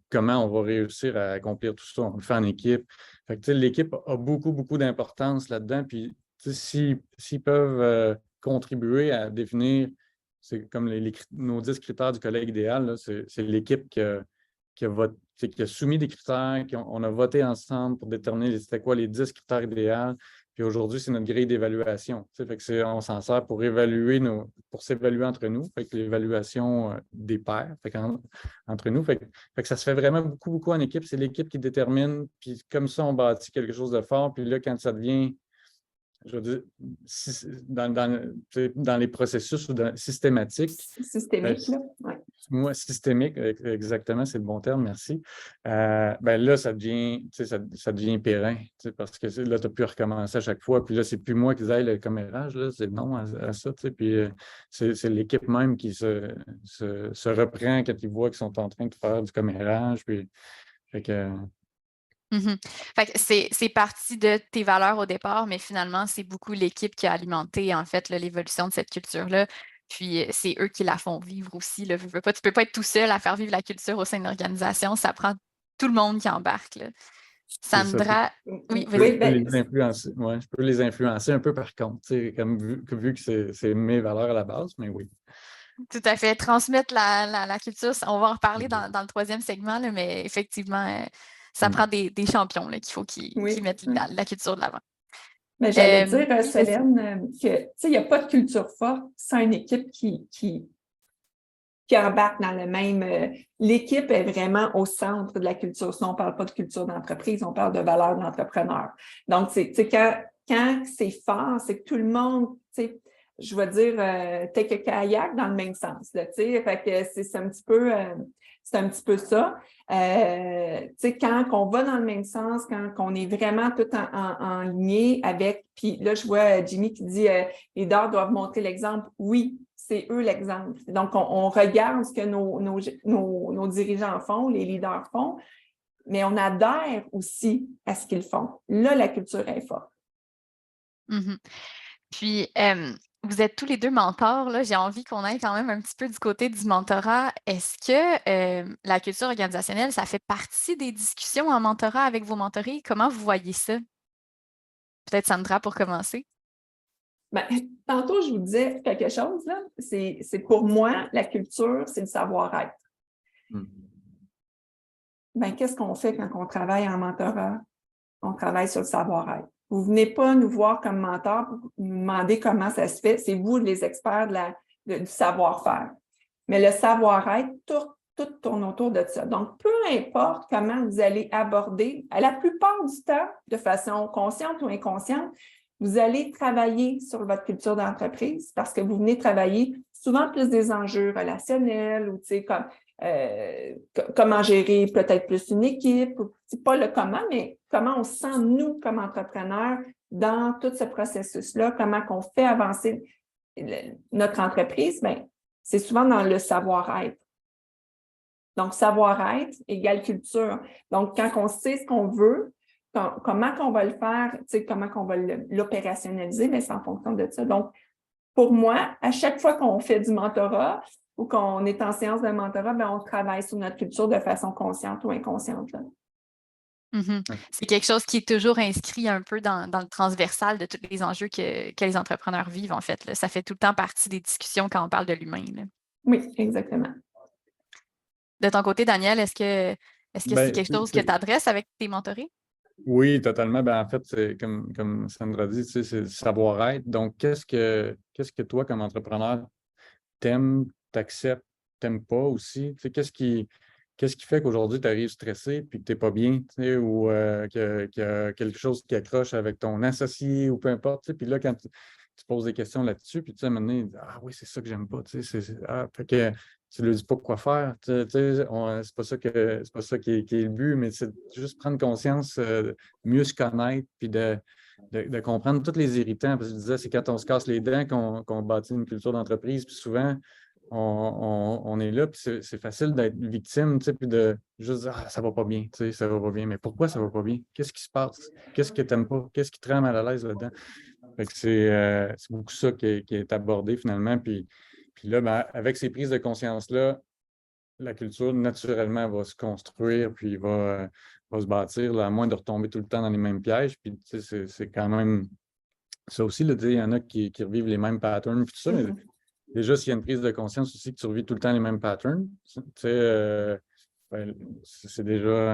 comment on va réussir à accomplir tout ça, on le fait en équipe. Fait que l'équipe a beaucoup, beaucoup d'importance là-dedans. Puis s'ils peuvent contribuer à définir, c'est comme nos 10 critères du collègue idéal, c'est l'équipe qui a soumis des critères, on a voté ensemble pour déterminer c'était quoi les 10 critères idéaux. Puis aujourd'hui, c'est notre grille d'évaluation. Fait que on s'en sert pour s'évaluer entre nous. Fait que l'évaluation des pairs entre nous. Fait que ça se fait vraiment beaucoup, beaucoup en équipe. C'est l'équipe qui détermine. Puis comme ça, on bâtit quelque chose de fort. Puis là, quand ça devient je veux dire, dans les processus systématiques, Systémique, là. Ouais. moi, systémique, exactement, c'est le bon terme, merci. Là, ça devient périn, parce que là, tu n'as plus à recommencer à chaque fois. Puis là, c'est plus moi qui aille le commérage, là, c'est non à ça. Puis c'est l'équipe même qui se reprend quand ils voient qu'ils sont en train de faire du commérage. Puis, fait que, Fait que c'est parti de tes valeurs au départ, mais finalement, c'est beaucoup l'équipe qui a alimenté, en fait, là, l'évolution de cette culture-là. Puis, c'est eux qui la font vivre aussi. Là. Tu ne peux pas être tout seul à faire vivre la culture au sein d'une organisation. Ça prend tout le monde qui embarque. Là. c'est ça. Sandra, oui, Oui, vas-y. Je peux les influencer. Ouais, je peux les influencer un peu par contre, comme vu que c'est mes valeurs à la base, mais oui. Tout à fait. Transmettre la culture, on va en reparler dans le troisième segment, là, mais effectivement, ça prend des champions là, qu'il faut qui mettent la culture de l'avant. Mais j'allais dire, Oui, Solène, que il n'y a pas de culture forte sans une équipe qui embarque dans le même. L'équipe est vraiment au centre de la culture. Sinon, on ne parle pas de culture d'entreprise, on parle de valeurs d'entrepreneur. Donc, quand c'est fort, c'est que tout le monde, je vais dire, take a kayak dans le même sens. Là, fait que c'est un petit peu. C'est un petit peu ça. Quand on va dans le même sens, quand on est vraiment tout en ligne avec, puis là, je vois Jimmy qui dit les leaders doivent montrer l'exemple. Oui, c'est eux l'exemple. Donc, on regarde ce que nos dirigeants font, les leaders font, mais on adhère aussi à ce qu'ils font. Là, la culture est forte. Mm-hmm. Puis, vous êtes tous les deux mentors. Là. J'ai envie qu'on aille quand même un petit peu du côté du mentorat. Est-ce que la culture organisationnelle, ça fait partie des discussions en mentorat avec vos mentorés? Comment vous voyez ça? Peut-être Sandra pour commencer. Ben, tantôt, je vous disais quelque chose, là. C'est pour moi, la culture, c'est le savoir-être. Ben, qu'est-ce qu'on fait quand on travaille en mentorat? On travaille sur le savoir-être. Vous ne venez pas nous voir comme mentor pour nous demander comment ça se fait. C'est vous les experts du savoir-faire. Mais le savoir-être, tout tourne autour de ça. Donc, peu importe comment vous allez aborder, à la plupart du temps, de façon consciente ou inconsciente, vous allez travailler sur votre culture d'entreprise parce que vous venez travailler souvent plus des enjeux relationnels ou, comme comment gérer peut-être plus une équipe, pas le comment, mais comment on se sent, nous, comme entrepreneurs, dans tout ce processus-là, comment on fait avancer notre entreprise, bien, c'est souvent dans le savoir-être. Donc, savoir-être égale culture. Donc, quand on sait ce qu'on veut, comment on va le faire, comment on va l'opérationnaliser, mais c'est en fonction de ça. Donc, pour moi, à chaque fois qu'on fait du mentorat ou qu'on est en séance de mentorat, bien, on travaille sur notre culture de façon consciente ou inconsciente. Là. Mm-hmm. C'est quelque chose qui est toujours inscrit un peu dans le transversal de tous les enjeux que les entrepreneurs vivent, en fait. Là. Ça fait tout le temps partie des discussions quand on parle de l'humain. Là. Oui, exactement. De ton côté, Daniel, est-ce que c'est quelque chose que tu adresses avec tes mentorés? Oui, totalement. En fait, c'est comme Sandra dit, c'est le savoir-être. Donc, qu'est-ce que toi, comme entrepreneur, t'aimes, t'acceptes, t'aimes pas aussi? Qu'est-ce qui fait qu'aujourd'hui, tu arrives stressé puis que tu n'es pas bien, ou qu'il y a quelque chose qui accroche avec ton associé ou peu importe. Puis là, quand tu poses des questions là-dessus, puis tu sais, à un moment donné, ah oui, c'est ça que j'aime pas. Fait que tu ne lui dis pas quoi faire. C'est pas ça qui est le but, mais c'est juste prendre conscience, mieux se connaître, puis de comprendre tous les irritants. Parce que je disais, c'est quand on se casse les dents qu'on bâtit une culture d'entreprise, puis souvent, on est là, puis c'est facile d'être victime, puis de juste dire, ah, ça va pas bien, ça va pas bien. Mais pourquoi ça va pas bien? Qu'est-ce qui se passe? Qu'est-ce que tu n'aimes pas? Qu'est-ce qui te rend mal à l'aise là-dedans? Fait que c'est beaucoup ça qui est abordé finalement. Puis là, avec ces prises de conscience-là, la culture, naturellement, va se construire, puis va se bâtir, là, à moins de retomber tout le temps dans les mêmes pièges. Puis c'est quand même ça aussi, là, il y en a qui revivent les mêmes patterns, puis tout ça, mais déjà, s'il y a une prise de conscience aussi que tu revis tout le temps les mêmes patterns, c'est déjà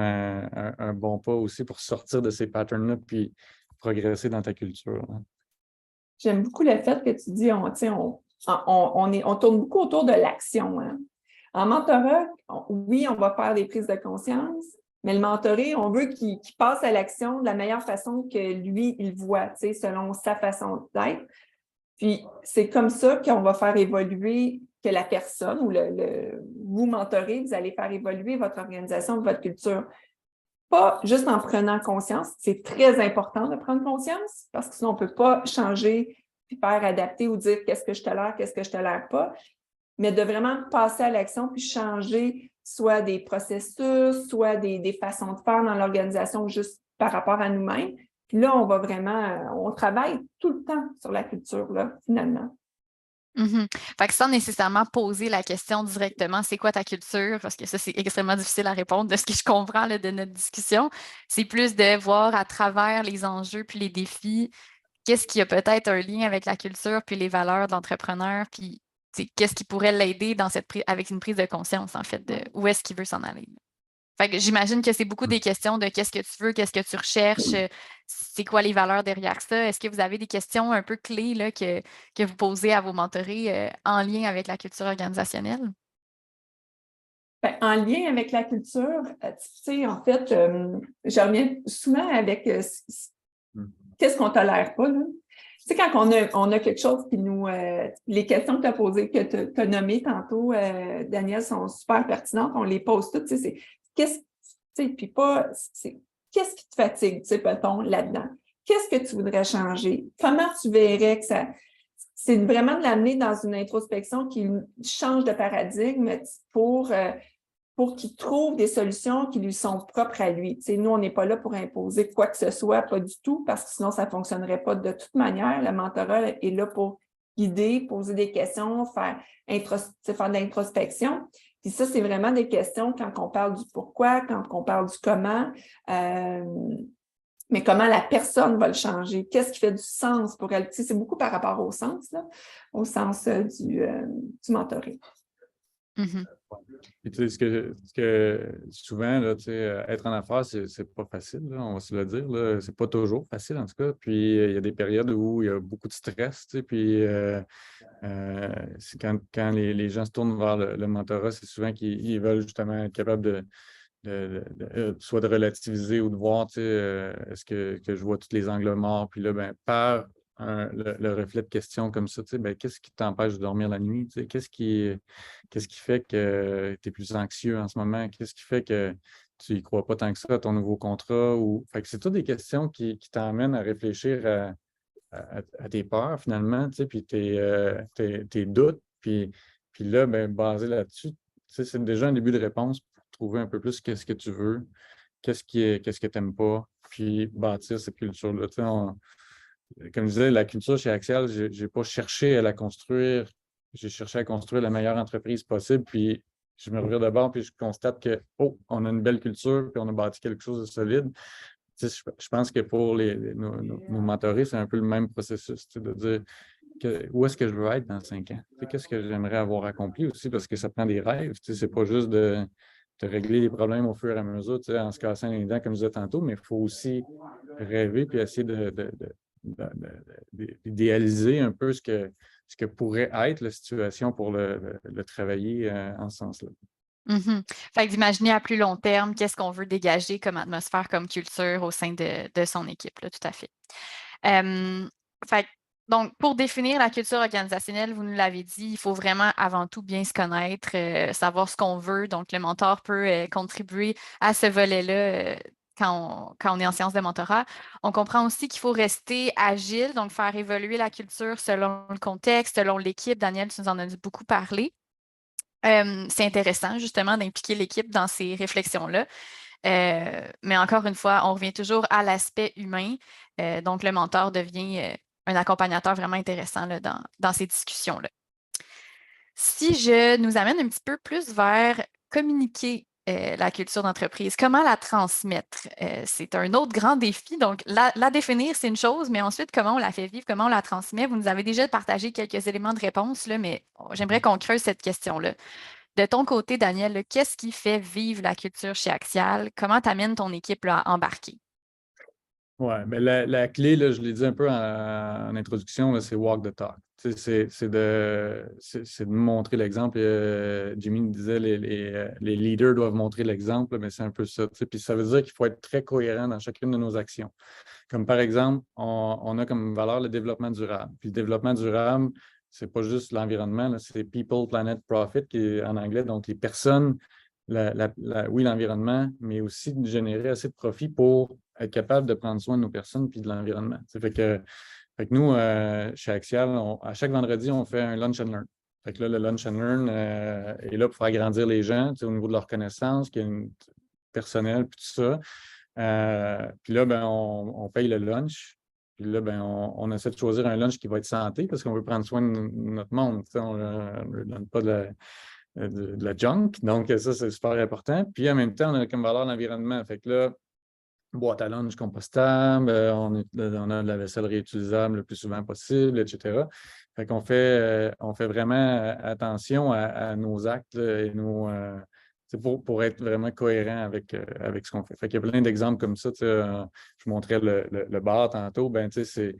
un bon pas aussi pour sortir de ces patterns-là puis progresser dans ta culture. Hein. J'aime beaucoup le fait que tu dis, on tourne beaucoup autour de l'action. Hein. En mentorat, oui, on va faire des prises de conscience, Mais le mentoré, on veut qu'il passe à l'action de la meilleure façon que lui, il voit, selon sa façon d'être. Puis, c'est comme ça qu'on va faire évoluer, que la personne ou vous mentorez, vous allez faire évoluer votre organisation, votre culture. Pas juste en prenant conscience, c'est très important de prendre conscience parce que sinon on ne peut pas changer puis faire adapter ou dire qu'est-ce que je tolère, qu'est-ce que je tolère pas, mais de vraiment passer à l'action puis changer soit des processus, soit des façons de faire dans l'organisation juste par rapport à nous-mêmes. Puis là, on va vraiment, on travaille tout le temps sur la culture, là, finalement. Fait que sans nécessairement poser la question directement, c'est quoi ta culture? Parce que ça, c'est extrêmement difficile à répondre de ce que je comprends là, de notre discussion. C'est plus de voir à travers les enjeux puis les défis, qu'est-ce qui a peut-être un lien avec la culture puis les valeurs de l'entrepreneur, puis qu'est-ce qui pourrait l'aider dans avec une prise de conscience, en fait, de où est-ce qu'il veut s'en aller. Fait que j'imagine que c'est beaucoup des questions de qu'est-ce que tu veux, qu'est-ce que tu recherches, c'est quoi les valeurs derrière ça. Est-ce que vous avez des questions un peu clés là, que vous posez à vos mentorés en lien avec la culture organisationnelle? Ben, en lien avec la culture, tu sais, en fait, je reviens souvent avec qu'est-ce qu'on ne tolère pas, là. Tu sais, quand on a quelque chose qui nous... les questions que tu as posées, que tu as nommées tantôt, Daniel, sont super pertinentes. On les pose toutes. Tu sais, puis pas... Qu'est-ce qui te fatigue, tu sais, peut-on, là-dedans? Qu'est-ce que tu voudrais changer? Comment tu verrais que ça... C'est vraiment de l'amener dans une introspection qui change de paradigme pour qu'il trouve des solutions qui lui sont propres à lui. Tu sais, nous, on n'est pas là pour imposer quoi que ce soit, pas du tout, parce que sinon, ça ne fonctionnerait pas de toute manière. Le mentorat est là pour guider, poser des questions, faire de l'introspection. Puis ça, c'est vraiment des questions quand on parle du pourquoi, quand on parle du comment, mais comment la personne va le changer, qu'est-ce qui fait du sens pour elle. Tu sais, c'est beaucoup par rapport au sens, là, au sens du mentoring. Puis, tu sais, ce que souvent, là, tu sais, être en affaires, c'est pas facile, là, on va se le dire. Là. C'est pas toujours facile, en tout cas. Puis, il y a des périodes où il y a beaucoup de stress. Tu sais, puis, c'est quand les gens se tournent vers le mentorat, c'est souvent qu'ils veulent justement être capables soit de relativiser ou de voir, tu sais, est-ce que je vois tous les angles morts. Puis là, ben, par le reflet de questions comme ça, tu sais, ben, qu'est-ce qui t'empêche de dormir la nuit? Tu sais, qu'est-ce qui fait que tu es plus anxieux en ce moment? Qu'est-ce qui fait que tu n'y crois pas tant que ça à ton nouveau contrat? Fait que c'est toutes des questions qui t'emmènent à réfléchir à tes peurs, finalement, tu sais, puis tes doutes. Puis là, ben, basé là-dessus, tu sais, c'est déjà un début de réponse pour trouver un peu plus qu'est-ce que tu veux, qu'est-ce que tu n'aimes pas, puis bâtir cette culture-là. Tu sais, comme je disais, la culture chez Axial, je n'ai pas cherché à la construire. J'ai cherché à construire la meilleure entreprise possible. Puis je me reviens d'abord, puis je constate que, on a une belle culture, puis on a bâti quelque chose de solide. Tu sais, je pense que pour nos mentorés, c'est un peu le même processus, tu sais, de dire où est-ce que je veux être dans 5 ans? Tu sais, qu'est-ce que j'aimerais avoir accompli aussi, parce que ça prend des rêves. Tu sais, c'est pas juste de régler les problèmes au fur et à mesure, tu sais, en se cassant les dents, comme je disais tantôt, mais il faut aussi rêver puis essayer d'idéaliser un peu ce que pourrait être la situation pour le travailler en ce sens-là. Fait que d'imaginer à plus long terme qu'est-ce qu'on veut dégager comme atmosphère, comme culture au sein de son équipe, là, tout à fait. Fait donc, pour définir la culture organisationnelle, vous nous l'avez dit, il faut vraiment avant tout bien se connaître, savoir ce qu'on veut. Donc, le mentor peut contribuer à ce volet-là quand on est en séance de mentorat. On comprend aussi qu'il faut rester agile, donc faire évoluer la culture selon le contexte, selon l'équipe. Daniel, tu nous en as beaucoup parlé. C'est intéressant, justement, d'impliquer l'équipe dans ces réflexions-là. Mais encore une fois, on revient toujours à l'aspect humain. Donc, le mentor devient un accompagnateur vraiment intéressant là, dans ces discussions-là. Si je nous amène un petit peu plus vers communiquer la culture d'entreprise, comment la transmettre? C'est un autre grand défi. Donc, la définir, c'est une chose, mais ensuite, comment on la fait vivre, comment on la transmet? Vous nous avez déjà partagé quelques éléments de réponse, là, mais j'aimerais qu'on creuse cette question-là. De ton côté, Daniel, qu'est-ce qui fait vivre la culture chez Axial? Comment tu amènes ton équipe là, à embarquer? Oui, mais la clé, là, je l'ai dit un peu en introduction, c'est walk the talk. c'est de montrer l'exemple. Jimmy disait les leaders doivent montrer l'exemple, mais c'est un peu ça. Puis ça veut dire qu'il faut être très cohérent dans chacune de nos actions. Comme par exemple, on a comme valeur le développement durable. Puis le développement durable, c'est pas juste l'environnement, c'est People, Planet, Profit qui est en anglais. Donc les personnes, oui, l'environnement, mais aussi de générer assez de profit pour être capable de prendre soin de nos personnes puis de l'environnement. Fait que nous, chez Axial, à chaque vendredi, on fait un lunch and learn. Fait que là, le lunch and learn est là pour faire grandir les gens au niveau de leur connaissance, personnel, puis tout ça. Puis là, ben, on paye le lunch. Puis là, ben, on essaie de choisir un lunch qui va être santé parce qu'on veut prendre soin de notre monde. On ne donne pas de la junk. Donc, ça, c'est super important. Puis en même temps, on a comme valeur l'environnement. Fait que là, boîte à lunch compostable, on a de la vaisselle réutilisable le plus souvent possible, etc. Fait qu'on fait vraiment attention à nos actes là, et pour être vraiment cohérent avec ce qu'on fait. Fait qu'il y a plein d'exemples comme ça. Je montrais le bar tantôt. Ben, c'est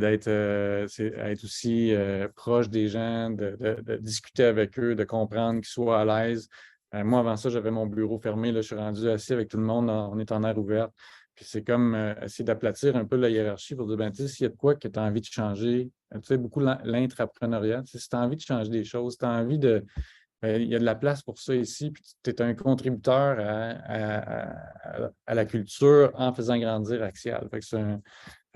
être aussi proche des gens, de discuter avec eux, de comprendre qu'ils soient à l'aise. Moi, avant ça, j'avais mon bureau fermé. Là, je suis rendu assis avec tout le monde. On est en air ouverte. Puis c'est comme essayer d'aplatir un peu la hiérarchie pour dire, ben, tu sais, s'il y a de quoi que tu as envie de changer, tu sais, beaucoup l'intrapreneuriat. Si tu as envie de changer des choses, si tu as envie de. Il y a de la place pour ça ici, puis tu es un contributeur à la culture en faisant grandir Axial. Fait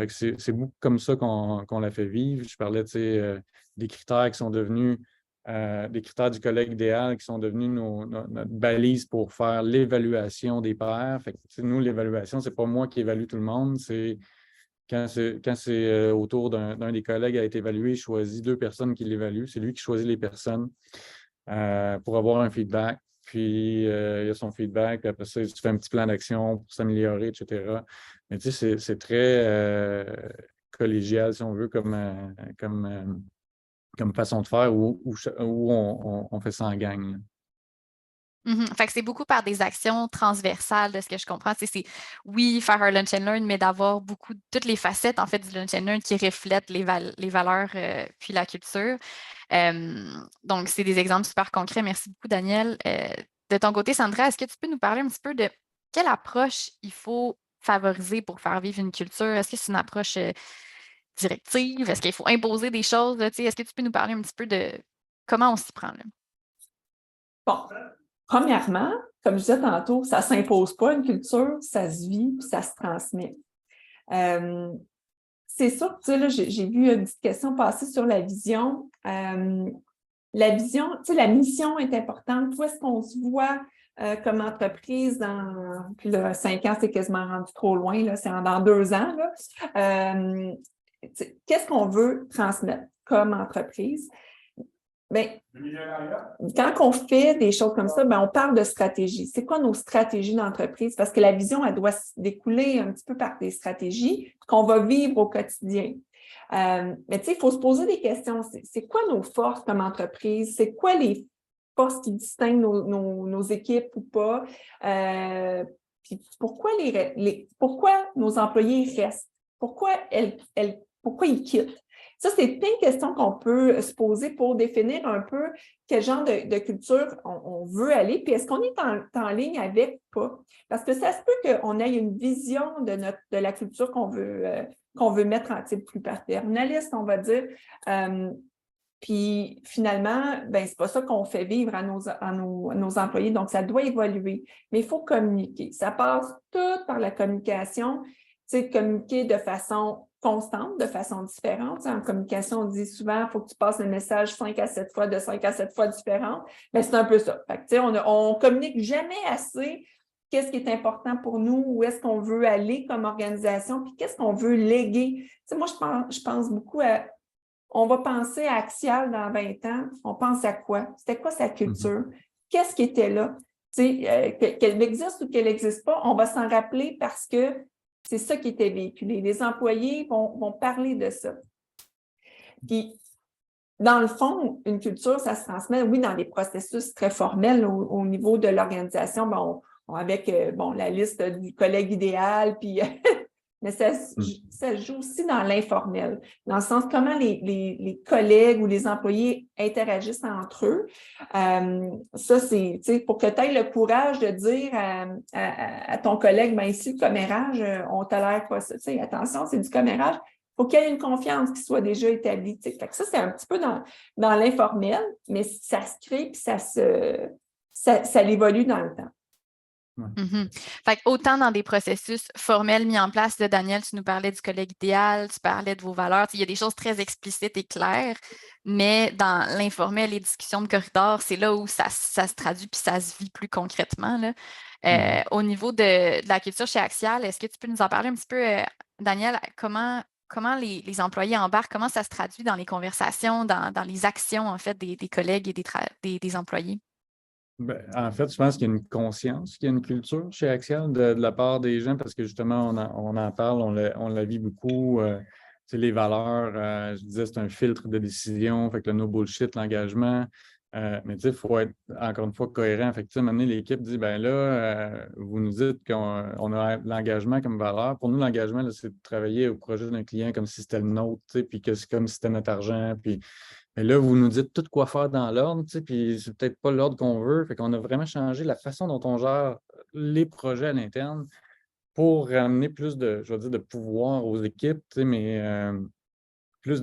que c'est beaucoup comme ça qu'on l'a fait vivre. Je parlais des critères qui sont devenus des critères du collègue idéal qui sont devenus notre balise pour faire l'évaluation des pairs. Fait que, nous, l'évaluation, c'est pas moi qui évalue tout le monde, c'est quand c'est autour d'un des collègues a été évalué, je choisis 2 personnes qui l'évaluent. C'est lui qui choisit les personnes pour avoir un feedback. Puis, il y a son feedback. Puis après ça, tu fais un petit plan d'action pour s'améliorer, etc. Mais tu sais, c'est très collégial, si on veut, comme façon de faire où on fait ça en gang. Fait que c'est beaucoup par des actions transversales de ce que je comprends. Oui, faire un lunch and learn, mais d'avoir toutes les facettes en fait du lunch and learn qui reflètent les valeurs puis la culture. Donc, c'est des exemples super concrets. Merci beaucoup, Daniel. De ton côté, Sandra, est-ce que tu peux nous parler un petit peu de quelle approche il faut favoriser pour faire vivre une culture? Est-ce que c'est une approche directive? Est-ce qu'il faut imposer des choses? Là, est-ce que tu peux nous parler un petit peu de comment on s'y prend? Là? Bon, premièrement, comme je disais tantôt, ça ne s'impose pas une culture, ça se vit puis ça se transmet. C'est sûr que là, j'ai vu une petite question passer sur la vision. La vision, la mission est importante. Où est-ce qu'on se voit comme entreprise dans puis là, 5 ans, c'est quasiment rendu trop loin, là, c'est dans 2 ans. Là. Qu'est-ce qu'on veut transmettre comme entreprise? Bien, quand on fait des choses comme ça, bien, on parle de stratégie. C'est quoi nos stratégies d'entreprise? Parce que la vision, elle doit se découler un petit peu par des stratégies qu'on va vivre au quotidien. Mais tu sais, il faut se poser des questions. C'est quoi nos forces comme entreprise? C'est quoi les forces qui distinguent nos équipes ou pas? Puis pourquoi nos employés restent? Pourquoi ils quittent? Ça, c'est plein de questions qu'on peut se poser pour définir un peu quel genre de culture on veut aller, puis est-ce qu'on est en ligne avec ou pas? Parce que ça se peut qu'on ait une vision de la culture qu'on veut mettre en type plus paternaliste, on va dire. Puis finalement, ben c'est pas ça qu'on fait vivre à nos employés, donc ça doit évoluer. Mais il faut communiquer. Ça passe tout par la communication, communiquer de façon constante, de façon différente. En communication, on dit souvent il faut que tu passes le message 5 à 7 fois, de 5 à 7 fois différentes. Mais c'est un peu ça. Fait que, on communique jamais assez qu'est-ce qui est important pour nous, où est-ce qu'on veut aller comme organisation, puis qu'est-ce qu'on veut léguer. Moi, je pense beaucoup à on va penser à Axial dans 20 ans, on pense à quoi? C'était quoi sa culture? Qu'est-ce qui était là? Qu'elle existe ou qu'elle n'existe pas, on va s'en rappeler parce que c'est ça qui était véhiculé. Les employés vont parler de ça. Puis, dans le fond, une culture, ça se transmet, oui, dans des processus très formels au niveau de l'organisation, avec la liste du collègue idéal, puis Mais ça se joue aussi dans l'informel, dans le sens comment les collègues ou les employés interagissent entre eux. Ça, c'est, tu sais, pour que tu aies le courage de dire à ton collègue, ben ici, le commérage, on tolère pas ça. Tu sais, attention, c'est du commérage. Il faut qu'il y ait une confiance qui soit déjà établie. Tu sais. Fait que ça, c'est un petit peu dans l'informel, mais ça se crée puis ça évolue dans le temps. Fait que autant dans des processus formels mis en place, là, Daniel, tu nous parlais du collègue idéal, tu parlais de vos valeurs, il y a des choses très explicites et claires, mais dans l'informel, les discussions de corridor, c'est là où ça se traduit puis ça se vit plus concrètement, là. Au niveau de la culture chez Axial, est-ce que tu peux nous en parler un petit peu, Daniel, comment les employés embarquent, comment ça se traduit dans les conversations, dans les actions, en fait, des collègues et des employés? Ben, en fait, je pense qu'il y a une conscience, qu'il y a une culture chez Axial de la part des gens parce que justement, on en parle, on la vit beaucoup. Tu sais, les valeurs, je disais, c'est un filtre de décision, fait que le no bullshit, l'engagement. Mais tu sais, il faut être, encore une fois, cohérent. Fait que, tu sais, maintenant, l'équipe dit, ben là, vous nous dites qu'on a l'engagement comme valeur. Pour nous, l'engagement, là, c'est de travailler au projet d'un client comme si c'était le nôtre, tu sais, puis que c'est comme si c'était notre argent, puis mais là, vous nous dites tout quoi faire dans l'ordre, tu sais, puis c'est peut-être pas l'ordre qu'on veut. Fait qu'on a vraiment changé la façon dont on gère les projets à l'interne pour ramener plus de, je vais dire, de pouvoir aux équipes, tu sais, mais plus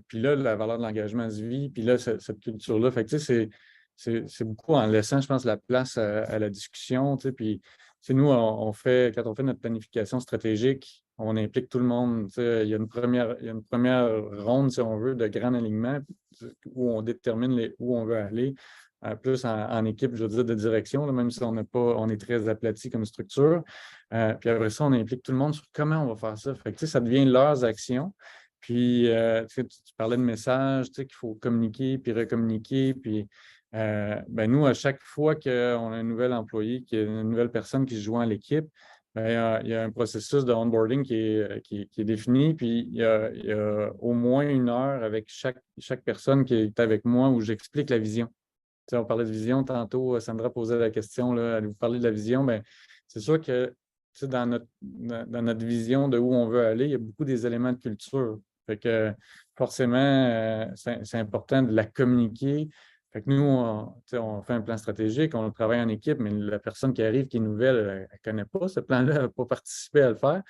puis là, la valeur de l'engagement se vit, puis là, cette culture-là. Fait que, tu sais, c'est beaucoup en laissant, je pense, la place à la discussion, tu sais, puis nous, quand on fait notre planification stratégique, on implique tout le monde. Tu sais, il y a une première ronde, si on veut, de grand alignement où on détermine où on veut aller. Plus en équipe, je veux dire, de direction, là, même si on est très aplati comme structure. Puis après ça, on implique tout le monde sur comment on va faire ça. Fait que, tu sais, ça devient leurs actions. Puis, tu parlais de messages, tu sais, qu'il faut communiquer, puis recommuniquer. Puis, ben nous, à chaque fois qu'on a un nouvel employé, qu'il y a une nouvelle personne qui se joint à l'équipe, ben, il y a un processus de onboarding qui est défini. Puis, il y a au moins 1 heure avec chaque personne qui est avec moi où j'explique la vision. Tu sais, on parlait de vision tantôt, Sandra posait la question, là, allez-vous parler de la vision? Bien, c'est sûr que tu sais, dans notre vision de où on veut aller, il y a beaucoup des éléments de culture. Fait que forcément, c'est important de la communiquer. Fait que nous, on fait un plan stratégique, on travaille en équipe, mais la personne qui arrive, qui est nouvelle, elle ne connaît pas ce plan-là, elle n'a pas participé à le faire.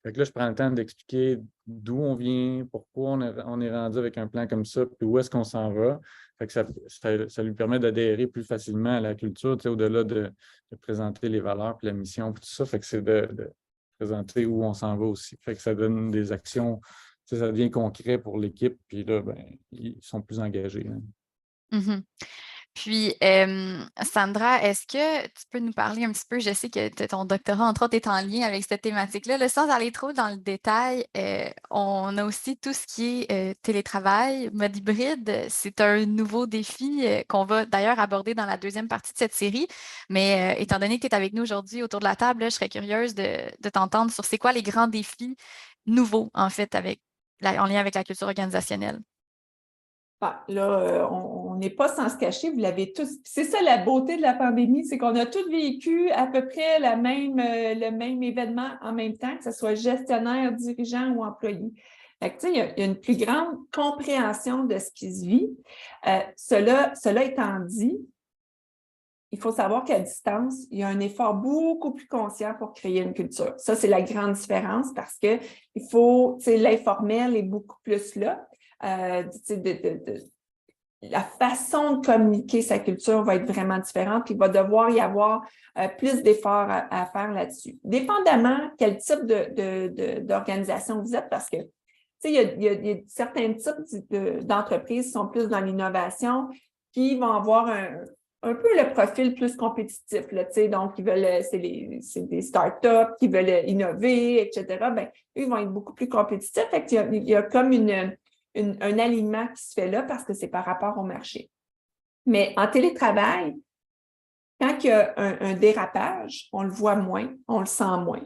Fait que là, je prends le temps d'expliquer d'où on vient, pourquoi on est rendu avec un plan comme ça, puis où est-ce qu'on s'en va. Fait que ça lui permet d'adhérer plus facilement à la culture, tu sais, au-delà de présenter les valeurs, puis la mission, puis tout ça. Fait que c'est de présenter où on s'en va aussi. Fait que ça donne des actions, tu sais, ça devient concret pour l'équipe, puis là, ben, ils sont plus engagés. Mmh. Puis, Sandra, est-ce que tu peux nous parler un petit peu, je sais que ton doctorat, entre autres, est en lien avec cette thématique-là. Là, sans aller trop dans le détail, on a aussi tout ce qui est télétravail, mode hybride. C'est un nouveau défi qu'on va d'ailleurs aborder dans la deuxième partie de cette série. Mais étant donné que tu es avec nous aujourd'hui autour de la table, là, je serais curieuse de t'entendre sur c'est quoi les grands défis nouveaux, en fait, en lien avec la culture organisationnelle. Ah, là, on n'est pas sans se cacher, vous l'avez tous. C'est ça la beauté de la pandémie, c'est qu'on a tous vécu à peu près le même événement en même temps, que ce soit gestionnaire, dirigeant ou employé. Fait que, tu sais, il y a une plus grande compréhension de ce qui se vit. Cela étant dit, il faut savoir qu'à distance, il y a un effort beaucoup plus conscient pour créer une culture. Ça, c'est la grande différence parce que il faut, tu sais, l'informel est beaucoup plus là. La façon de communiquer sa culture va être vraiment différente, puis il va devoir y avoir plus d'efforts à faire là-dessus. Dépendamment quel type d'organisation vous êtes, parce que il y a certains types d'entreprises qui sont plus dans l'innovation, qui vont avoir un peu le profil plus compétitif, là, donc ils veulent, c'est des startups qui veulent innover, etc. Bien, eux, ils vont être beaucoup plus compétitifs. Fait qu'il y a comme un alignement qui se fait là parce que c'est par rapport au marché. Mais en télétravail, quand il y a un dérapage, on le voit moins, on le sent moins.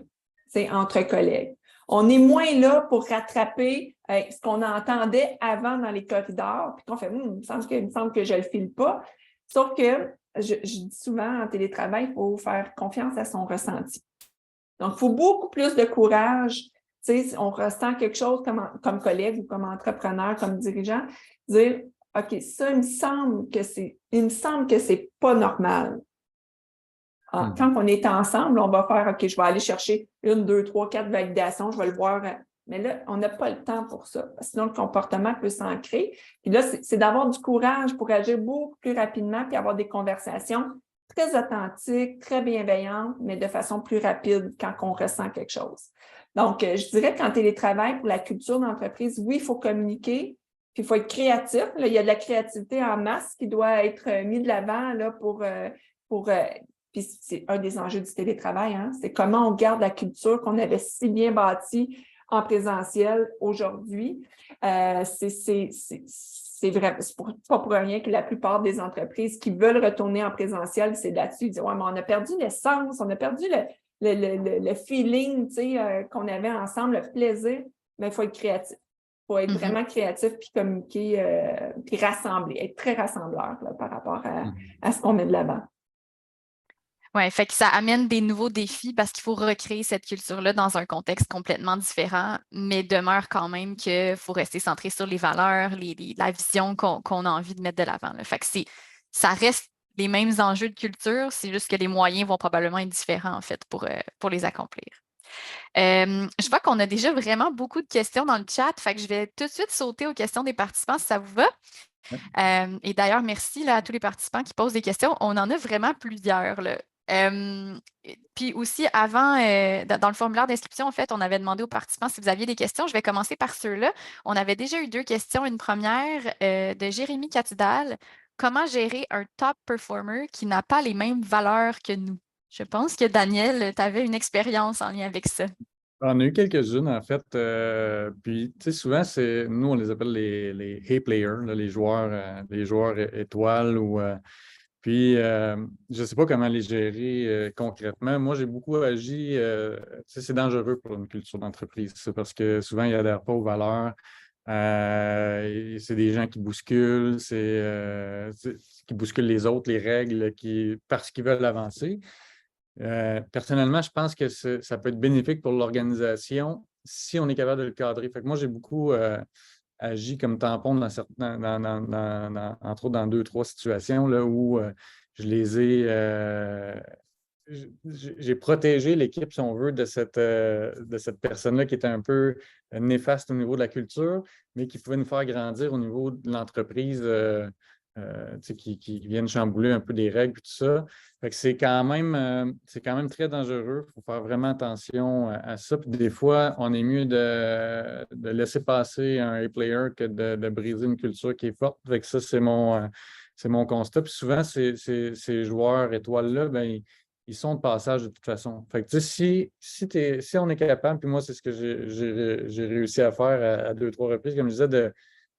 C'est entre collègues. On est moins là pour rattraper ce qu'on entendait avant dans les corridors, puis qu'on fait il me semble que je ne le file pas. Sauf que je dis souvent en télétravail, il faut faire confiance à son ressenti. Donc, il faut beaucoup plus de courage sais, on ressent quelque chose comme collègue ou comme entrepreneur, comme dirigeant, dire OK, ça, il me semble que c'est pas normal. Quand on est ensemble, on va faire OK, je vais aller chercher 1, 2, 3, 4 validations, je vais le voir. Mais là, on n'a pas le temps pour ça. Sinon, le comportement peut s'ancrer. Puis là, c'est d'avoir du courage pour agir beaucoup plus rapidement puis avoir des conversations très authentiques, très bienveillantes, mais de façon plus rapide quand on ressent quelque chose. Donc, je dirais qu'en télétravail, pour la culture d'entreprise, oui, il faut communiquer, puis il faut être créatif. Là, il y a de la créativité en masse qui doit être mise de l'avant là, puis c'est un des enjeux du télétravail, hein? C'est comment on garde la culture qu'on avait si bien bâtie en présentiel aujourd'hui. C'est vrai, pas pour rien que la plupart des entreprises qui veulent retourner en présentiel, c'est là-dessus. Ils disent, ouais, mais on a perdu l'essence, on a perdu le feeling, tu sais, qu'on avait ensemble, le plaisir. Mais il faut être créatif. Il faut être vraiment créatif puis communiquer, puis rassembler, être très rassembleur là, par rapport à ce qu'on met de l'avant. Oui, fait que ça amène des nouveaux défis parce qu'il faut recréer cette culture-là dans un contexte complètement différent, mais demeure quand même qu'il faut rester centré sur les valeurs, la vision qu'on a envie de mettre de l'avant. Fait que ça reste les mêmes enjeux de culture, c'est juste que les moyens vont probablement être différents, en fait, pour les accomplir. Je vois qu'on a déjà vraiment beaucoup de questions dans le chat, fait que je vais tout de suite sauter aux questions des participants si ça vous va. Et d'ailleurs, merci là, à tous les participants qui posent des questions. On en a vraiment plusieurs, là. Puis aussi, avant, dans le formulaire d'inscription, en fait, on avait demandé aux participants si vous aviez des questions. Je vais commencer par ceux-là. On avait déjà eu 2 questions. Une première de Jérémy Catudal. Comment gérer un top performer qui n'a pas les mêmes valeurs que nous? Je pense que Daniel, tu avais une expérience en lien avec ça. On a eu quelques-unes, en fait. Puis, tu sais, souvent, nous, on les appelle les hey players, là, les joueurs étoiles ou. Puis, je ne sais pas comment les gérer concrètement. Moi, j'ai beaucoup agi. Tu sais, c'est dangereux pour une culture d'entreprise, ça, parce que souvent, ils n'adhèrent pas aux valeurs. C'est des gens qui bousculent, qui bousculent les autres, les règles, parce qu'ils veulent avancer. Personnellement, je pense que ça peut être bénéfique pour l'organisation si on est capable de le cadrer. Fait que moi, j'ai beaucoup agi comme tampon entre autres dans 2, 3 situations là, où je les ai. J'ai protégé l'équipe, si on veut, de cette personne-là qui était un peu néfaste au niveau de la culture, mais qui pouvait nous faire grandir au niveau de l'entreprise. Qui viennent chambouler un peu des règles et tout ça. Fait que c'est quand même très dangereux. Il faut faire vraiment attention à ça. Puis des fois, on est mieux de laisser passer un A-player que de briser une culture qui est forte. Fait que ça, c'est mon constat. Puis souvent, ces joueurs étoiles-là, ben, ils sont de passage de toute façon. Fait que tu sais, si on est capable, puis moi, c'est ce que j'ai réussi à faire à 2, 3 reprises, comme je disais,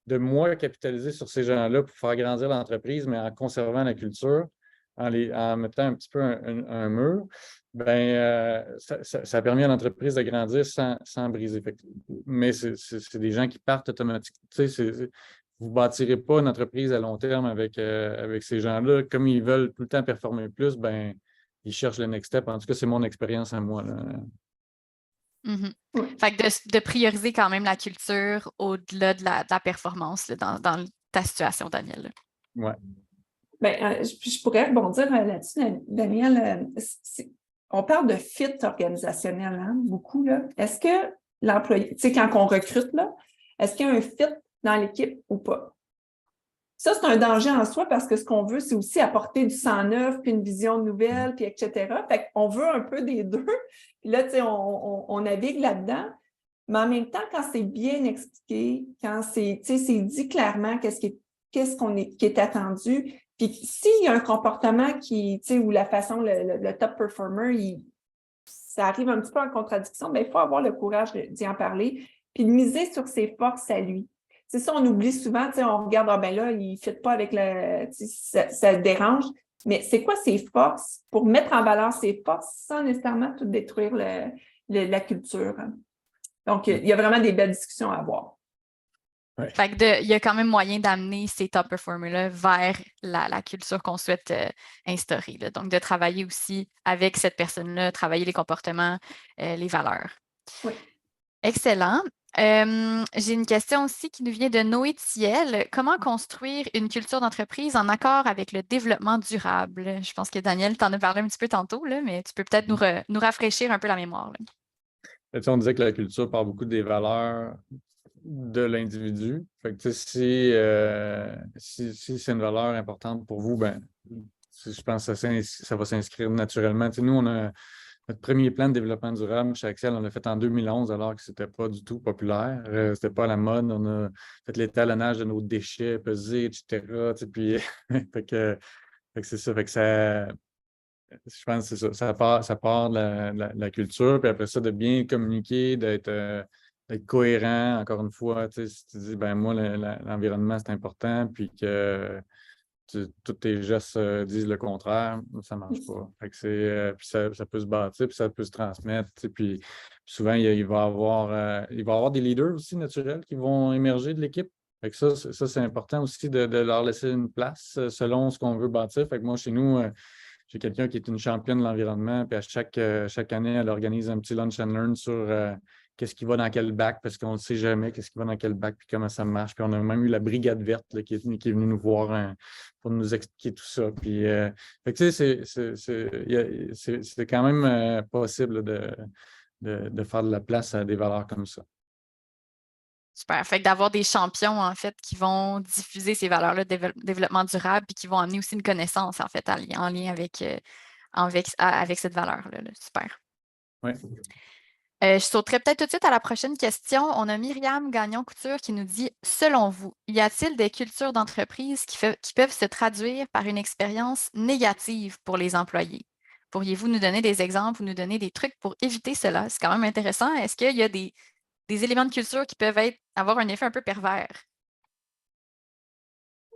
de moins capitaliser sur ces gens-là pour faire grandir l'entreprise, mais en conservant la culture, en mettant un petit peu un mur, ben, ça a permis à l'entreprise de grandir sans briser. Mais c'est des gens qui partent automatiquement. Vous ne bâtirez pas une entreprise à long terme avec ces gens-là. Comme ils veulent tout le temps performer plus, ben, ils cherchent le next step. En tout cas, c'est mon expérience à moi, là. Fait que de prioriser quand même la culture au-delà de la performance là, dans ta situation, Daniel. Oui. Bien, je pourrais rebondir là-dessus, Daniel. On parle de fit organisationnel, hein, beaucoup, là. Est-ce que l'employé, tu sais, quand on recrute, là, est-ce qu'il y a un fit dans l'équipe ou pas? Ça, c'est un danger en soi parce que ce qu'on veut, c'est aussi apporter du sang neuf, puis une vision nouvelle, puis etc. Fait qu'on veut un peu des deux. Puis là, tu sais, on navigue là-dedans. Mais en même temps, quand c'est bien expliqué, quand c'est dit clairement qui est attendu, puis s'il y a un comportement ou la façon, le top performer, ça arrive un petit peu en contradiction, bien, il faut avoir le courage d'y en parler, puis de miser sur ses forces à lui. C'est ça, on oublie souvent, on regarde, ben là, il ne fit pas avec ça dérange. Mais c'est quoi ses forces pour mettre en valeur ses forces sans nécessairement tout détruire la culture? Donc, il y a vraiment des belles discussions à avoir. Ouais. Fait que il y a quand même moyen d'amener ces top performers-là vers la culture qu'on souhaite instaurer. Là. Donc, de travailler aussi avec cette personne-là, travailler les comportements, les valeurs. Oui. Excellent. J'ai une question aussi qui nous vient de Noé Thiel. Comment construire une culture d'entreprise en accord avec le développement durable? Je pense que Daniel t'en a parlé un petit peu tantôt, là, mais tu peux peut-être nous rafraîchir un peu la mémoire, là. On disait que la culture part beaucoup des valeurs de l'individu. Fait que, tu sais, si c'est une valeur importante pour vous, ben, je pense que ça va s'inscrire naturellement. Tu sais, nous, on a notre premier plan de développement durable chez Axel, on l'a fait en 2011, alors que ce n'était pas du tout populaire. C'était pas à la mode. On a fait l'étalonnage de nos déchets pesés, etc. Tu sais, puis, fait que c'est ça. Fait que ça, je pense que c'est ça. Ça part de la culture, puis après ça, de bien communiquer, d'être cohérent, encore une fois. Tu sais, si tu dis, ben moi, l'environnement, c'est important, puis que tous tes gestes disent le contraire, ça ne marche pas. Fait que puis ça peut se bâtir, puis ça peut se transmettre. Tu sais, puis souvent, il va y avoir des leaders aussi naturels qui vont émerger de l'équipe. Fait que ça, c'est important aussi de leur laisser une place selon ce qu'on veut bâtir. Fait que moi, chez nous, j'ai quelqu'un qui est une championne de l'environnement, puis à chaque année, elle organise un petit lunch and learn sur qu'est-ce qui va dans quel bac, parce qu'on ne sait jamais qu'est-ce qui va dans quel bac, puis comment ça marche. Puis on a même eu la brigade verte là, qui est venue nous voir pour nous expliquer tout ça. Puis, fait que, tu sais, c'est quand même possible de faire de la place à des valeurs comme ça. Super. Fait que d'avoir des champions, en fait, qui vont diffuser ces valeurs-là de développement durable, puis qui vont amener aussi une connaissance, en fait, en lien avec cette valeur-là. Là. Super. Oui. Je sauterai peut-être tout de suite à la prochaine question. On a Myriam Gagnon-Couture qui nous dit « Selon vous, y a-t-il des cultures d'entreprise qui peuvent se traduire par une expérience négative pour les employés? Pourriez-vous nous donner des exemples ou nous donner des trucs pour éviter cela? » C'est quand même intéressant. Est-ce qu'il y a des éléments de culture qui peuvent avoir un effet un peu pervers?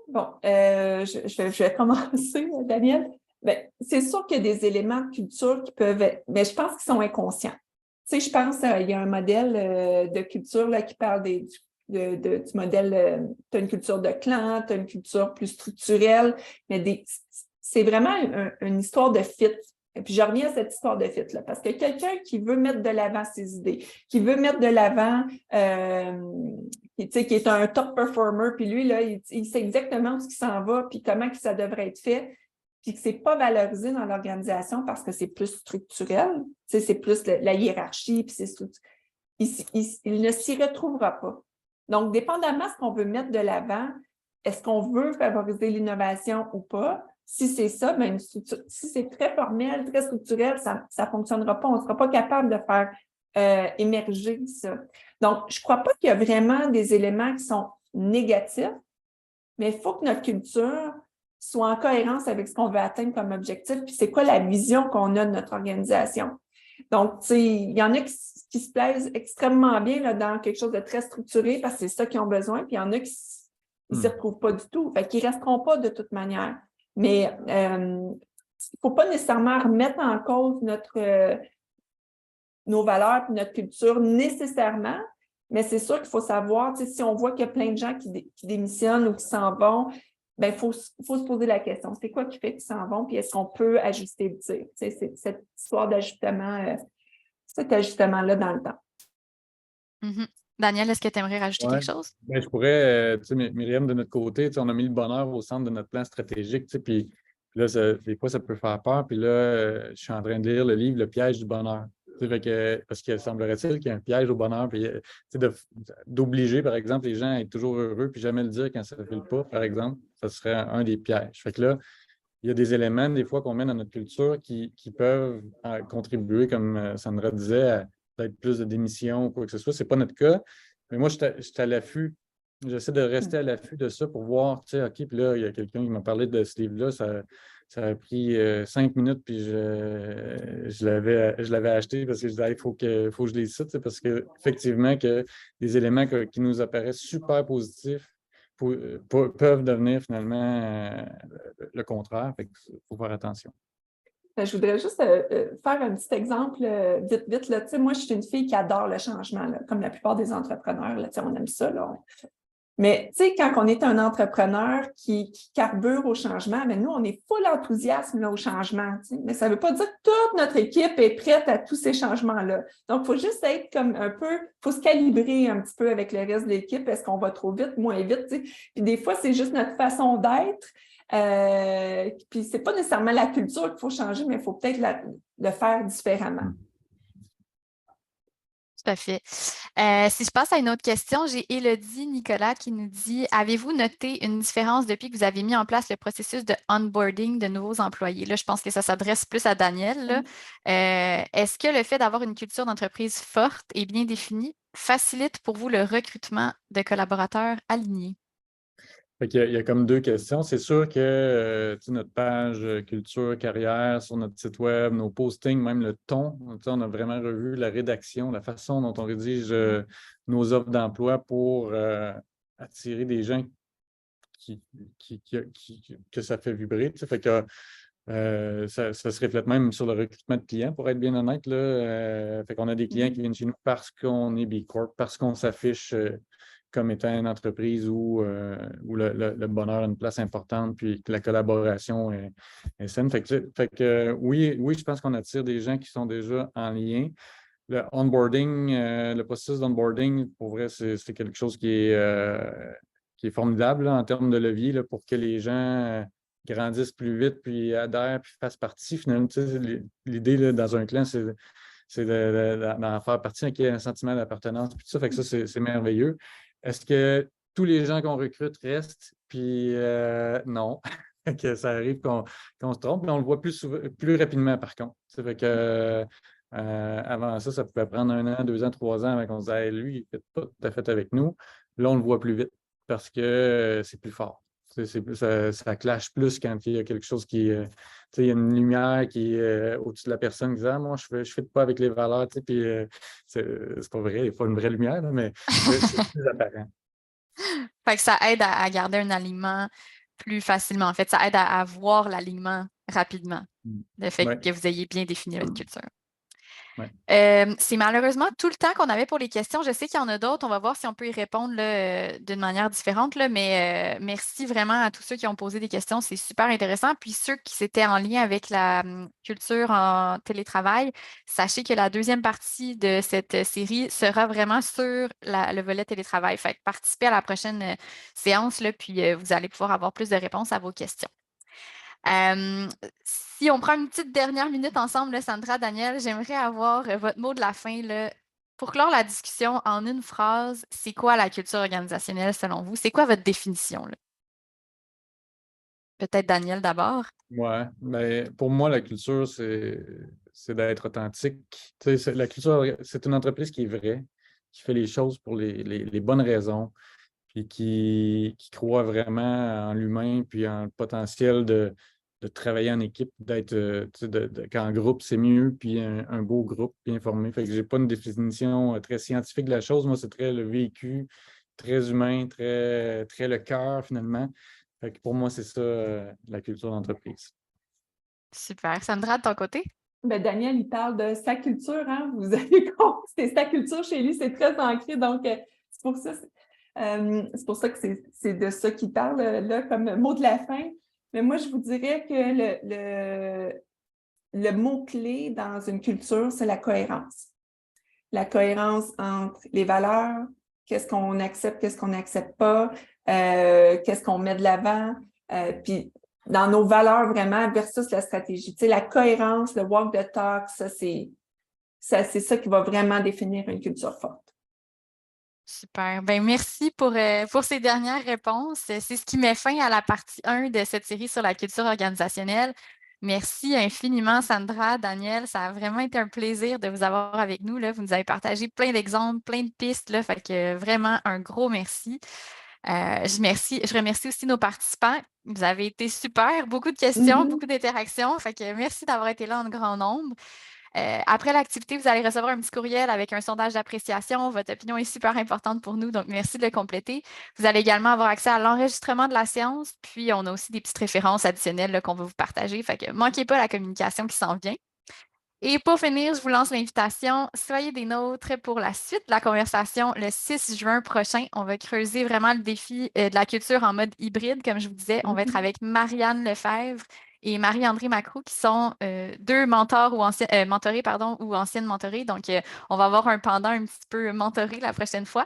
Bon, je vais commencer, Daniel. Bien, c'est sûr qu'il y a des éléments de culture qui peuvent être, mais je pense qu'ils sont inconscients. Tu sais, je pense qu'il y a un modèle de culture là, qui parle du modèle, tu as une culture de clan, tu as une culture plus structurelle, mais c'est vraiment une histoire de fit. Et puis, je reviens à cette histoire de fit-là, parce que quelqu'un qui veut mettre de l'avant ses idées, qui veut mettre de l'avant, qui est un top performer, puis lui, là, il sait exactement où il s'en va, puis comment que ça devrait être fait, puis que ce n'est pas valorisé dans l'organisation parce que c'est plus structurel, c'est plus la hiérarchie, puis c'est structurel. Il ne s'y retrouvera pas. Donc, dépendamment de ce qu'on veut mettre de l'avant, est-ce qu'on veut favoriser l'innovation ou pas? Si c'est ça, bien, si c'est très formel, très structurel, ça ne fonctionnera pas. On ne sera pas capable de faire émerger ça. Donc, je ne crois pas qu'il y a vraiment des éléments qui sont négatifs, mais il faut que notre culture soit en cohérence avec ce qu'on veut atteindre comme objectif, puis c'est quoi la vision qu'on a de notre organisation. Donc, tu sais, il y en a qui se plaisent extrêmement bien là, dans quelque chose de très structuré parce que c'est ça qu'ils ont besoin, puis il y en a qui ne s'y retrouvent pas du tout. Fait qu'ils ne resteront pas de toute manière. Mais il ne faut pas nécessairement remettre en cause nos valeurs et notre culture nécessairement, mais c'est sûr qu'il faut savoir, si on voit qu'il y a plein de gens qui démissionnent ou qui s'en vont, bien, il faut se poser la question. C'est quoi qui fait qu'ils s'en vont, puis est-ce qu'on peut ajuster le tir? C'est cette histoire d'ajustement, cet ajustement-là dans le temps. Mm-hmm. Daniel, est-ce que tu aimerais rajouter quelque chose? Bien, je pourrais, tu sais, Myriam, de notre côté, on a mis le bonheur au centre de notre plan stratégique, tu sais, puis là, des fois, ça peut faire peur. Puis là, je suis en train de lire le livre Le piège du bonheur. Parce qu'il semblerait-il qu'il y a un piège au bonheur. Puis, d'obliger, par exemple, les gens à être toujours heureux puis jamais le dire quand ça ne file pas, par exemple, ça serait un des pièges. Fait que là, il y a des éléments, des fois, qu'on met dans notre culture qui peuvent contribuer, comme Sandra disait, à peut-être plus de démissions ou quoi que ce soit. Ce n'est pas notre cas. Mais moi, je suis à l'affût. J'essaie de rester à l'affût de ça pour voir, tu sais, OK, puis là, il y a quelqu'un qui m'a parlé de ce livre-là. Ça a pris 5 minutes, puis je l'avais acheté parce que je disais, il faut que je les cite, parce qu'effectivement, que des éléments qui nous apparaissent super positifs peuvent devenir finalement le contraire. Fait qu'il faut faire attention. Je voudrais juste faire un petit exemple vite. Là. Moi, je suis une fille qui adore le changement, là, comme la plupart des entrepreneurs. Là, on aime ça. Là. Mais tu sais, quand on est un entrepreneur qui carbure au changement, mais nous, on est full enthousiasme là, au changement. Tu sais. Mais ça ne veut pas dire que toute notre équipe est prête à tous ces changements-là. Donc, il faut juste être comme un peu, il faut se calibrer un petit peu avec le reste de l'équipe. Est-ce qu'on va trop vite, moins vite? Tu sais. Puis des fois, c'est juste notre façon d'être. Puis c'est pas nécessairement la culture qu'il faut changer, mais il faut peut-être le faire différemment. Tout à fait. Si je passe à une autre question, j'ai Élodie Nicolas qui nous dit: avez-vous noté une différence depuis que vous avez mis en place le processus de onboarding de nouveaux employés? Là, je pense que ça s'adresse plus à Daniel. Là. Est-ce que le fait d'avoir une culture d'entreprise forte et bien définie facilite pour vous le recrutement de collaborateurs alignés? Il y a comme deux questions. C'est sûr que notre page culture, carrière sur notre site web, nos postings, même le ton, on a vraiment revu la rédaction, la façon dont on rédige nos offres d'emploi pour attirer des gens que ça fait vibrer. Fait que ça se reflète même sur le recrutement de clients, pour être bien honnête. Là, fait qu'on a des clients qui viennent chez nous parce qu'on est B Corp, parce qu'on s'affiche comme étant une entreprise où le bonheur a une place importante, puis que la collaboration est saine. Fait que oui, je pense qu'on attire des gens qui sont déjà en lien. Le onboarding, le processus d'onboarding, pour vrai, c'est quelque chose qui est formidable là, en termes de levier là, pour que les gens grandissent plus vite, puis adhèrent, puis fassent partie. Finalement, l'idée là, dans un clan, c'est d'en faire partie, qu'il y ait un sentiment d'appartenance, puis tout ça. Fait que ça, c'est merveilleux. Est-ce que tous les gens qu'on recrute restent? Puis non. Que ça arrive qu'on se trompe, mais on le voit plus rapidement, par contre. Ça fait que avant ça pouvait prendre 1 an, 2 ans, 3 ans avant qu'on se dise hey, lui, il ne fait pas tout à fait avec nous. Là, on le voit plus vite parce que c'est plus fort. Ça clash plus quand il y a quelque chose qui. Il y a une lumière qui est au-dessus de la personne qui dit ah, moi, je ne fais pas avec les valeurs. Puis c'est pas vrai, il n'y a pas une vraie lumière, là, mais c'est plus apparent. Fait que ça aide à garder un alignement plus facilement. En fait, ça aide à voir l'alignement rapidement, le fait que vous ayez bien défini votre culture. Ouais. C'est malheureusement tout le temps qu'on avait pour les questions. Je sais qu'il y en a d'autres. On va voir si on peut y répondre d'une manière différente. Là, mais merci vraiment à tous ceux qui ont posé des questions. C'est super intéressant. Puis ceux qui s'étaient en lien avec la culture en télétravail, sachez que la deuxième partie de cette série sera vraiment sur le volet télétravail. Fait que participez à la prochaine séance, là, puis vous allez pouvoir avoir plus de réponses à vos questions. Si on prend une petite dernière minute ensemble, là, Sandra, Daniel, j'aimerais avoir votre mot de la fin. Là. Pour clore la discussion en une phrase, c'est quoi la culture organisationnelle selon vous? C'est quoi votre définition? Là? Peut-être Daniel d'abord. Oui, mais pour moi, la culture, c'est d'être authentique. La culture, c'est une entreprise qui est vraie, qui fait les choses pour les bonnes raisons, puis qui croit vraiment en l'humain, puis en le potentiel de travailler en équipe, qu'en groupe, c'est mieux, puis un beau groupe bien formé. Fait que j'ai pas une définition très scientifique de la chose. Moi, c'est très le vécu, très humain, très, très le cœur, finalement. Fait que pour moi, c'est ça, la culture d'entreprise. Super. Sandra, de ton côté? Ben, Daniel, il parle de sa culture, hein? Vous avez compris, c'est sa culture chez lui, c'est très ancré, donc c'est pour ça que c'est de ça qu'il parle là comme mot de la fin. Mais moi, je vous dirais que le mot-clé dans une culture, c'est la cohérence. La cohérence entre les valeurs, qu'est-ce qu'on accepte, qu'est-ce qu'on n'accepte pas, qu'est-ce qu'on met de l'avant, puis dans nos valeurs vraiment versus la stratégie. Tu sais, la cohérence, le walk the talk, c'est ça qui va vraiment définir une culture forte. Super. Ben, merci pour ces dernières réponses. C'est ce qui met fin à la partie 1 de cette série sur la culture organisationnelle. Merci infiniment, Sandra, Daniel. Ça a vraiment été un plaisir de vous avoir avec nous. Là. Vous nous avez partagé plein d'exemples, plein de pistes. Là, fait que vraiment un gros merci. Je remercie aussi nos participants. Vous avez été super. Beaucoup de questions, beaucoup d'interactions. Fait que merci d'avoir été là en grand nombre. Après l'activité, vous allez recevoir un petit courriel avec un sondage d'appréciation. Votre opinion est super importante pour nous, donc merci de le compléter. Vous allez également avoir accès à l'enregistrement de la séance, puis on a aussi des petites références additionnelles qu'on va vous partager. Fait que manquez pas la communication qui s'en vient. Et pour finir, je vous lance l'invitation. Soyez des nôtres pour la suite de la conversation le 6 juin prochain. On va creuser vraiment le défi de la culture en mode hybride. Comme je vous disais, on va être avec Marianne Lefebvre et Marie-André Macroux, qui sont deux mentors ou mentorés, ou anciennes mentorées. Donc, on va avoir un pendant un petit peu mentoré la prochaine fois.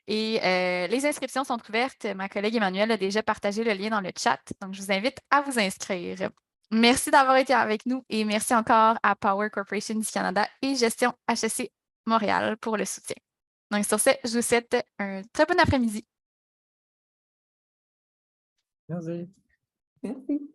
Et les inscriptions sont ouvertes. Ma collègue Emmanuelle a déjà partagé le lien dans le chat. Donc, je vous invite à vous inscrire. Merci d'avoir été avec nous et merci encore à Power Corporation du Canada et Gestion HEC Montréal pour le soutien. Donc, sur ce, je vous souhaite un très bon après-midi. Merci. Merci.